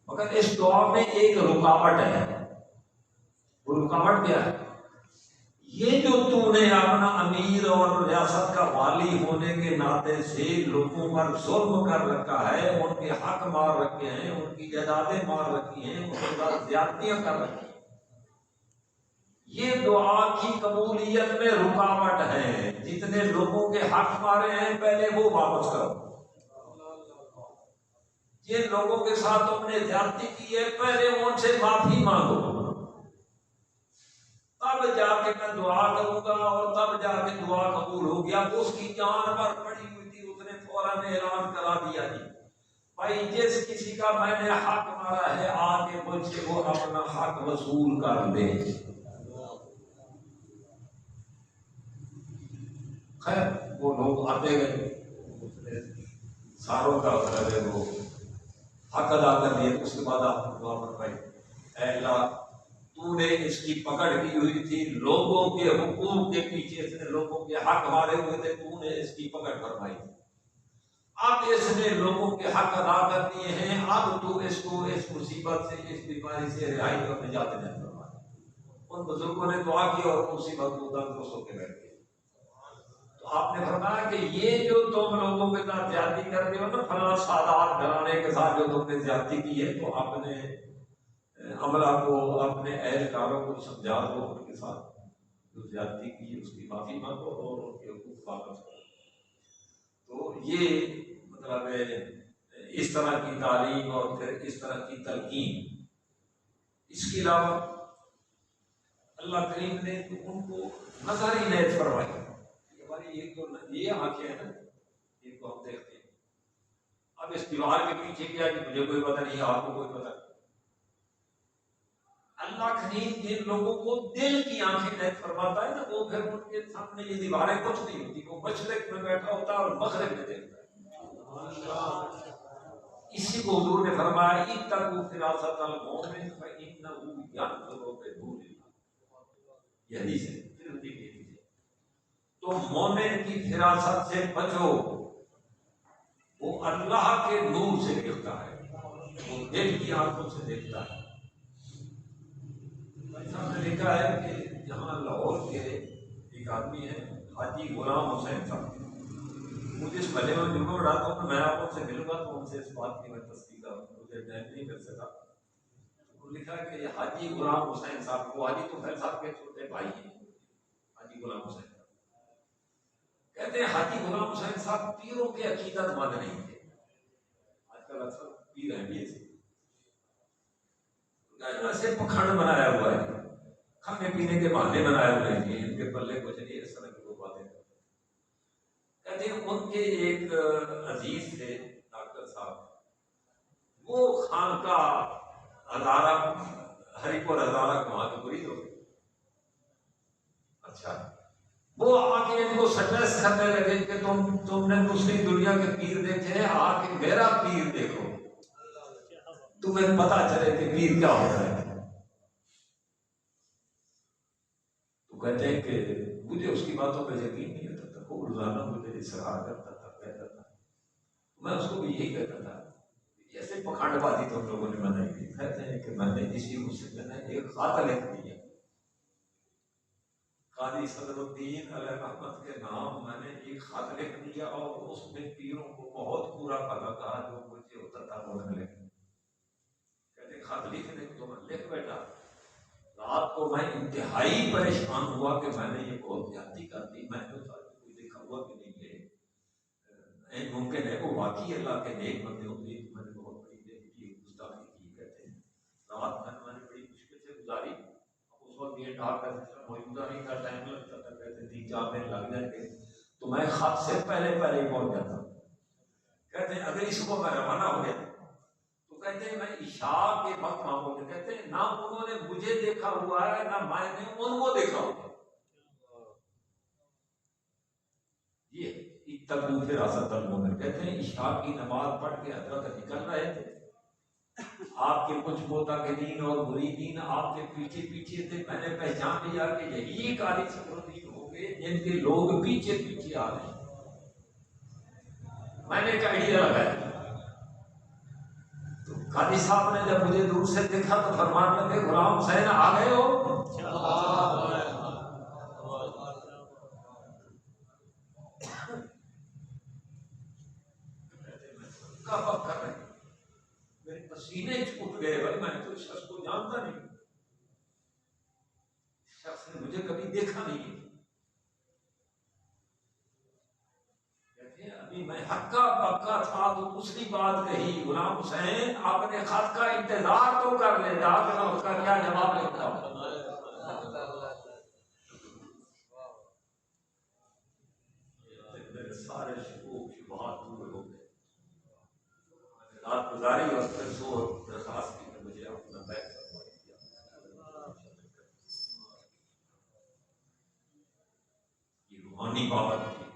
मगर इस दुआ में एक रुकावट है। वो रुकावट क्या है? ये जो तूने अपना अमीर और रियासत का वाली होने के नाते से लोगों पर जुल्म कर रखा है, उनके हक मार रखे हैं, उनकी जायदादें मार रखी हैं, उनके साथ ज्यादतियां कर रखी हैं, ये दुआ की कबूलियत में रुकावट है। जितने लोगों के हक मारे हैं पहले वो वापस करो, जिन लोगों के साथ तुमने ज्यादती की है पहले उनसे माफी मांगो, तब जाके मैं दुआ करूंगा, और तब जाके दुआ कबूल हो गया। उसकी जान पर पड़ी हुई थी, उसने फौरन ऐलान करा दिया जी भाई जिस किसी का मैंने हक मारा है आके मुझसे वो अपना हक वसूल कर दे। खैर वो लोग आते गए, सारों का वो हक अदा कर दिए। उसके बाद आपने दुआ फरमाई, ऐ अल्लाह तूने इसकी पकड़ की हुई थी, लोगों के हुकूक के पीछे इसने लोगों के हक मारे हुए थे, तूने इसकी पकड़ फरमाई, अब इसने लोगों के हक अदा कर दिए हैं, अब तू इसको इस मुसीबत से, इस बीमारी से रिहाई और निजात दे फरमा। उन बुजुर्गों ने दुआ की और मुसीबत को तंदुरुस्त होकर बैठ गए। तो आपने फरमाया कि ये जो तुम लोगों के साथ ज्यादती करते हो ना, फला सादात घराने के साथ जो तुमने ज्यादती की है, तो आपने अमला को, अपने एहलकारों को समझा दो, उनके साथ जो ज्यादती की उसकी माफी मांगो और उनके हुकूक वापस करो। तो ये मतलब इस तरह की तालीम और फिर इस तरह की तलकीन। इसके अलावा अल्लाह करीम ने तो उनको नजर इनायत फरमाई। हमारी एक तो ये आंखें हैं ना, एक तो हम देखते हैं, अब इस दीवार के पीछे क्या कि मुझे कोई पता नहीं, आपको कोई पता नहीं। अल्लाह करीम जिन लोगों को दिल की आंखें नहीं फरमाता है ना, वो फिर उनके सामने ये दीवारें कुछ नहीं होती, वो मशरिक में बैठा होता है और मगरिब में देखता है। इसी को हुजूर ने फरमाया इत्तकू फिरासतल मोमिन फइन्नहु यनज़ुरु बिनूरिल्लाह, ये हदीस है, तिरमिज़ी की हदीस है। तो मोमिन की फिरासत से बचो, वो अल्लाह के नूर से देखता है, वो दिल की आंखों से देखता है। हमने लिखा है कि जहाँ लाहौर के एक आदमी है हाजी गुलाम हुसैन साहब, मुझे इस भले में जुम्मा उड़ाता हूँ, मैं आप उनसे मिलूंगा तो उनसे इस बात की मैं तस्दीक करूँगा, मुझे टाइम नहीं कर सका। तो लिखा है कि हाजी गुलाम हुसैन साहब को, हाजी तो फैल साहब के छोटे भाई हैं, हाजी गुलाम हुसैन साहब कहते हैं हाजी गुलाम हुसैन साहब पीरों के अकीदतमंद नहीं थे। आजकल अक्सर पीर हैं भी ऐसे पखंड बनाया हुआ है, खाने पीने के बहाने बनाए हुए हैं, इनके पल्ले कुछ नहीं, इस तरह की वो बातें। कहते हैं उनके एक अजीज थे डॉक्टर साहब, वो खान का हजारा हरिपुर हजारा वहां के मुरीद हो गए। अच्छा, वो आके इनको सजेस्ट करने लगे कि तुमने दूसरी दुनिया के पीर देखे हैं, आके मेरा पीर देखो, तुम्हें पता चले कि पीर क्या होता है। तो कहते हैं कि मुझे उसकी बातों पर यकीन नहीं आता था, वो रोजाना मुझे सराहा करता था, कहता था, मैं उसको भी यही कहता था, ऐसे पखंडबाजी तुम लोगों ने बनाई थी। कहते हैं कि मैंने इसी मुझसे एक खाता लिख दिया, काजी सदरुद्दीन अलैहि रहमत के नाम मैंने एक खत लिख दिया और उसमें पीरों को बहुत पूरा भला कहा जो मुझे होता था वो लिख। कहते खत लिखने को तो मैं लिख बैठा, रात को मैं इंतहाई परेशान हुआ कि मैंने ये बहुत ज्यादती कर दी, मैंने तो कोई देखा हुआ कि नहीं है, मुमकिन है वो वाकई अल्लाह के नेक बंदे होंगे, मैंने बहुत बड़ी बेइज्जती गुस्ताखी की। कहते हैं रात मैंने बड़ी मुश्किल से गुजारी, उस वक्त ये डाक का सिस्टम मौजूदा नहीं था, टाइम लगता था, कहते 3-4 दिन लग जाएंगे, तो मैं खत से पहले पहले ही पहुंच जाता। कहते हैं अगली सुबह मैं रवाना हो गया, तो कहते हैं मैं इशा के वक्त वहां पहुंचे। कहते हैं ना उन्होंने मुझे देखा हुआ है ना मैंने उनको देखा हुआ। ये इत्तकू फिरासतल मोमिन, कहते हैं इशा की नमाज पढ़ के हजरत निकल रहे थे, आपके कुछ मोताकिदीन और मुरीदीन आपके पीछे पीछे थे, मैंने पहचान लिया कि यही कारी सदरुद्दीन होंगे जिनके लोग पीछे पीछे आ रहे हैं। मैंने एक आइडिया लगाया, तो काजी साहब ने जब मुझे दूर से देखा तो फरमान लगे गुलाम हुसैन आ गए हो। कर रहे मेरे पसीने छूट गए, भाई मैं तो शख्स को जानता नहीं, शख्स ने मुझे कभी देखा नहीं है। अभी मैं हक्का पक्का था तो दूसरी बात कही, गुलाम हुसैन आपने खत का इंतजार तो कर लेता कि मैं उसका क्या जवाब लिखता हूं। सारे शुबहात दूर हो गए, रात गुजारी और फिर सो दरखास्त की मुझे अपना बैग ये रूहानी पावर होती है,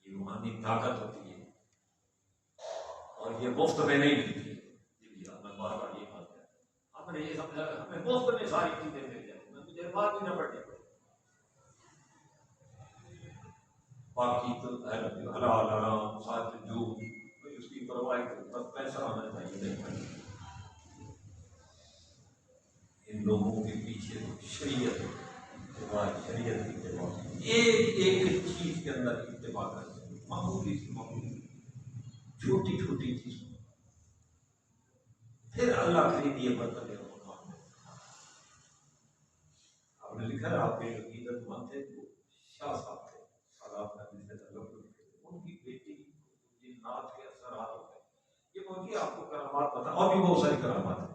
ये रूहानी ताकत होती है, और ये मुफ्त में नहीं मिलती है। मैं बार बार ये बात है, हमने ये समझा हमें मुफ्त में सारी चीजें मिल जाए, मुझे बात भी ना पड़नी पड़े। बाकी तो हलाल हराम साथ जो उसकी परवाह बस पैसा आना चाहिए। इन लोगों के पीछे शरीयत शरीयत की इत्तेबा, एक एक चीज के अंदर इत्तेबा करते हैं, मामूली सी मामूली छोटी छोटी चीज, फिर अल्लाह खरीदिए बर्तन। आपने लिखा है आपके अकीदतमंद थे वो शाह साहब थे, उनकी बेटी जिन्नात के असरात हो गए, ये उनकी आपको करामात पता, और भी बहुत सारी करामात है।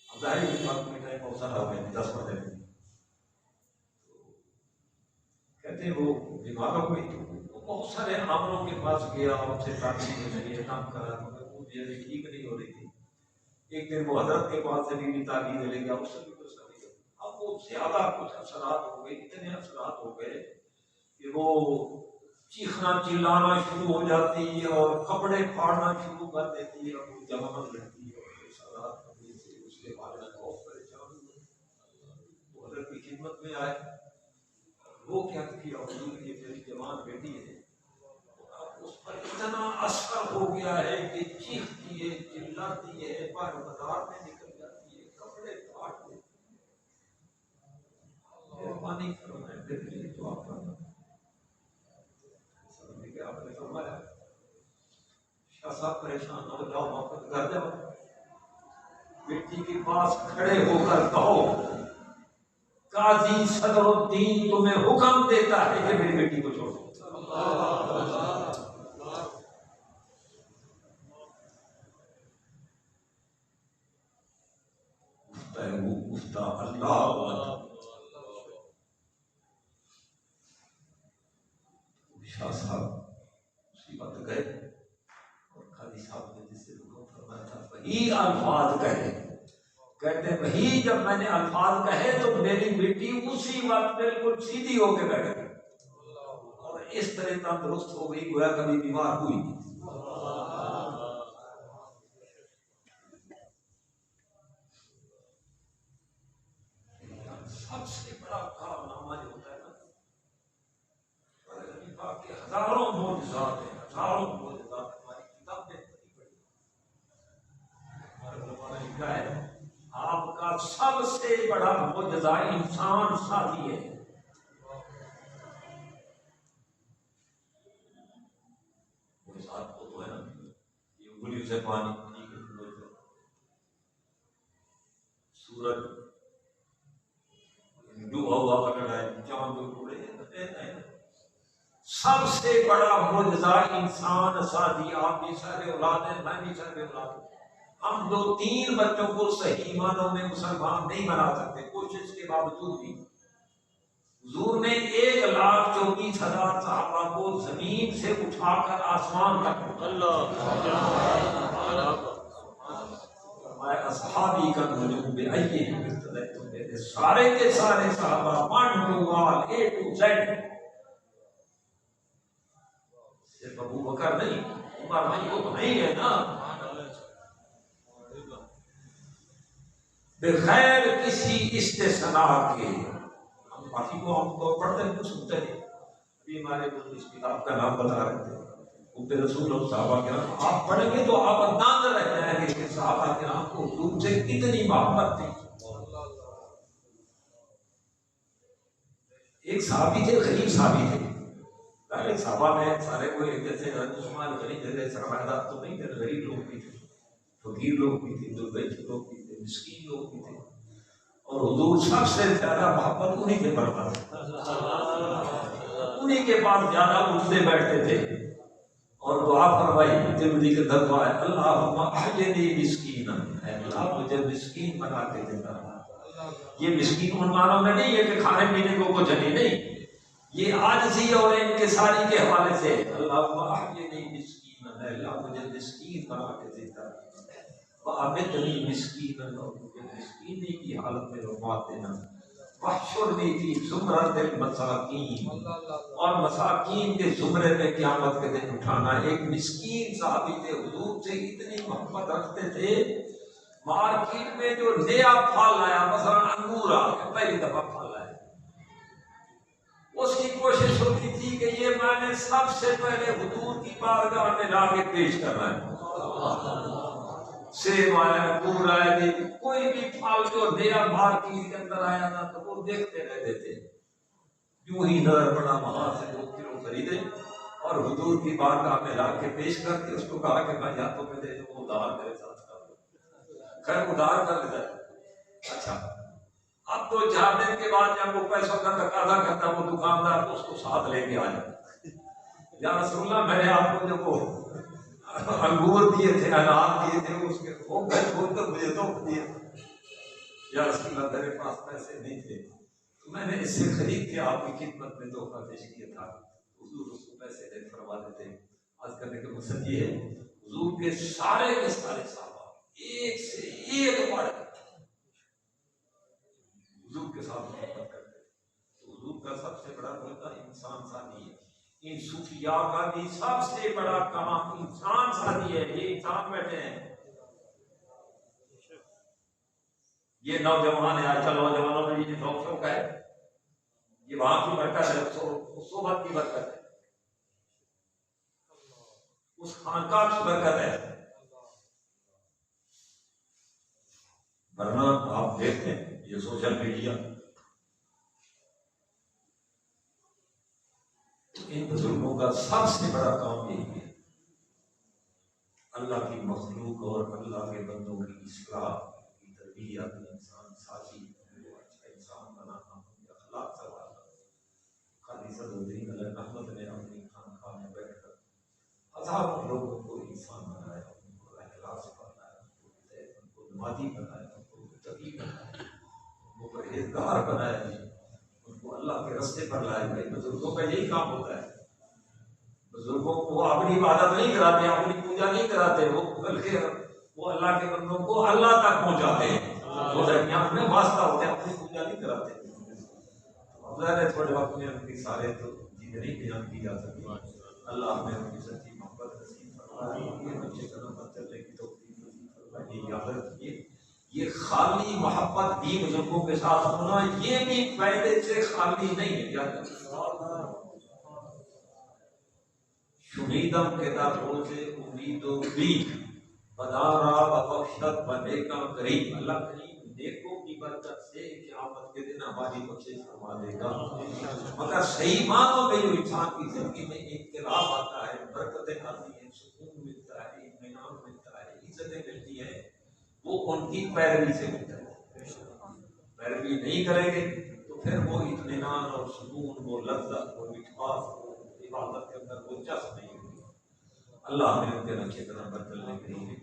अब जाहिर बात में टाइम बहुत सारा हो गया 10 मिनट, कहते वो बीमार हो गई, तो बहुत सारे आमलों के पास गया, उनसे ताकि के जरिए काम करा, मगर वो ठीक नहीं हो रही थी। एक दिन वो हजरत के पास से बीवी ताबीज ले गया, उससे भी कुछ नहीं। अब वो ज्यादा कुछ असरात हो गए, इतने असरात हो गए कि वो चीखना चिल्लाना शुरू हो जाती है और कपड़े फाड़ना शुरू कर देती है, और वो जवान रहती है और असरात करने से उसके बारे में बहुत परेशान हुए। वो हजरत की खिदमत में आए, वो क्या किया, हुजूर की मेरी जवान बेटी है, उस पर इतना असर हो गया है कि चीखती है, चिल्लाती है, पर बाजार में निकल जाती है, कपड़े फाड़ देती है। मेहरबानी फरमाए मेरे लिए दुआ करना। आपने फरमाया शाह साहब परेशान हो जाओ, वापस घर जाओ, बेटी के पास खड़े होकर कहो काजी सदरुद्दीन तुम्हें हुक्म देता है कि मेरी बेटी को छोड़ो। शाह साहब मुसीबत गए और काजी साहब ने जिससे हुक्म फरमाया था वही अल्फाज कहे। कहते वही जब मैंने अल्फाज कहे तो मेरी बेटी उसी वक्त बिल्कुल सीधी होकर बैठ गई और इस तरह तंदुरुस्त हो गई, गोया कभी बीमार हुई नहीं। सबसे बड़ा कारनामा जो होता है ना, के हजारों मोजज़ात हैं, हजारों मोजज़ात हमारी किताब में लिखा है। आपका सबसे बड़ा मोजज़ा इंसान साथी है। साथ तो है ना, ये उंगलियों से पानी, सूरज डूबा हुआ पकड़ा है, चांद टुकड़े, सबसे बड़ा मुआवजा इंसान साथी। आप भी सारे औलाद हैं, मैं भी सारे औलाद। हम 2-3 बच्चों को सही मानों में मुसलमान नहीं बना सकते, कोशिश के बावजूद भी। हुजूर ने 1,24,000 सहाबा को जमीन से उठाकर आसमान तक, असहाबी का नजूम बे अय्यिहिम इख्तलैतुम, मेरे सारे के सारे सहाबा 1 to all A to Z। सिर्फ अबू बकर नहीं, उमर भाई को नहीं है ना, बगैर किसी इस्तिस्ना के। हम बाकी को हम पढ़ते हैं, कुछ सुनते हैं। अभी हमारे इस किताब का नाम बता रहे थे, उम्मे रसूल और सहाबा के नाम। आप पढ़ेंगे तो आप अंदाज़ा रह जाएंगे कि सहाबा के नाम को हुजूर से कितनी मोहब्बत थी। एक सहाबी थे, गरीब सहाबी थे। पहले सहाबा में सारे को एक जैसे उस्मान गनी जैसे सरमायादार तो नहीं थे, गरीब लोग भी थे, फकीर लोग भी थे, दुर्बेच लोग भी थे, मिस्कीन लोग भी थे। और हुजूर सबसे ज्यादा मोहब्बत उन्हीं के बढ़ता था, उन्हीं के पास ज्यादा उठते बैठते थे। और दुआ फरमाई तिरमिज़ी के दरबार, अल्लाहुम्मा अहयिनी मिस्कीना, अल्लाह मुझे मिस्कीन बना के देता। ये मिस्कीन उन मानों में नहीं है कि खाने पीने को कुछ नहीं, ये आजिज़ी और इनकिसारी के हवाले से, अल्लाहुम्मा अहयिनी मिस्कीना, अल्लाह मुझे मिस्कीन बना के देता। वअमितनी मिस्कीनन, और मुझे मिस्कीनी की हालत में वफात देना। वहशुरनी फी ज़ुमरतिल मसाकीन, और मसाकीन के जुमरे में क़यामत के दिन उठाना। एक मिस्कीन साहबी थे, हुजूर से इतनी मोहब्बत रखते थे, मार्केट में जो नया फल आया, मसलन अंगूर आ गया, पहली दफा फल आया, उसकी कोशिश होती थी कि ये मैंने सबसे पहले हुजूर की बारगाह में लाके पेश करना है। सेब आया, अंगूर आया, कोई भी फल जो नया मार्केट के अंदर आया ना, तो वो देखते रहते थे। यूं ही नजर पड़ा, वहां से 2 किलो खरीदे और हुजूर की बारगाह में लाके पेश करके उसको कहा कि भाई या तो मैं दे दूं, उधार मेरे साथ कर दो। खैर उधार कर लेता है। अच्छा, अब 2-4 दिन के बाद जब वो पैसों का तकाजा करता, वो दुकानदार तो उसको साथ लेके आ जाता, या रसूलुल्लाह मैंने आपको जो वो अंगूर दिए थे, अनार दिए थे, उसके वो घर खोल कर मुझे तो दिए, या रसूलुल्लाह मेरे पास पैसे नहीं थे, तो मैंने इससे खरीद के आपकी खिदमत में तोहफा पेश किया था। हुजूर उसको पैसे दे फरमा देते। आज करने का मकसद ये है, हुजूर के सारे सहाबा एक से एक बढ़ हुजूर के साथ मोहब्बत करते। तो हुजूर का सबसे बड़ा मुद्दा इंसान साथी है। इन सूफिया का भी सबसे बड़ा काम इंसान साथी है। ये इंसान बैठे हैं, ये नौजवान है, आजकल नौजवानों में ये शौक है, ये वहां की बरकत है, सोबत की बरकत है, उस खानका की बरकत है। वरना आप देखते हैं ये सोशल मीडिया, इन बुजुर्गों का सबसे बड़ा काम यही है, अल्लाह की मखलूक और अल्लाह के बंदों की इस्लाह की तरबियत, इंसान साथी, अच्छा इंसान बनाना, अखलाक संवारना। खाली सदुद्दीन अहमद ने अपनी खानकाह में बैठकर हजारों लोगों को इंसान बनाया, उनको इखलास बनाया, उनको नमाजी बनाया, उनको मुत्तकी बनाया, उनको परहेजगार बनाया, उनको अल्लाह के रास्ते पर लाया। भाई बुजुर्गों का यही काम होता है। बुजुर्गों को अपनी इबादत नहीं कराते, अपनी पूजा नहीं कराते, वो बल्कि वो अल्लाह के बंदों को अल्लाह तक पहुंचाते हैं। वो में वास्ता होते हैं, अपनी पूजा नहीं कराते। थोड़े वक्त में उनकी सारे तो चीजें नहीं बयान की जा सकती। अल्लाह ने उनकी सच्ची मोहब्बत नसीब फरमाई, अच्छे कदम पर चलने की तौफीक नसीब फरमाई। याद रखिए, ये खाली मोहब्बत भी बुजुर्गों के साथ होना, ये भी पहले से खाली नहीं है। याद शुनीदम के रोज़े उम्मीदों भी बदारा बख्शत बनेका करीब। अल्लाह करीब नेकों की बरकत से क़यामत के दिन हमारी बख्शिश फरमा देगा। मगर सही मानों में जो इंसान की जिंदगी में इनकलाब आता है, बरकतें आती हैं, सुकून मिलता है, इत्मीनान मिलता है, इज्जतें मिलती हैं, वो उनकी पैरवी से मिलता है। पैरवी नहीं करेंगे तो फिर वो इत्मीनान और सुकून, वो लज्जत, वो मिठास, इबादत के अंदर वो जज्ब नहीं होगी। अल्लाह हमें उनके नक्शे कदम पर चलने के लिए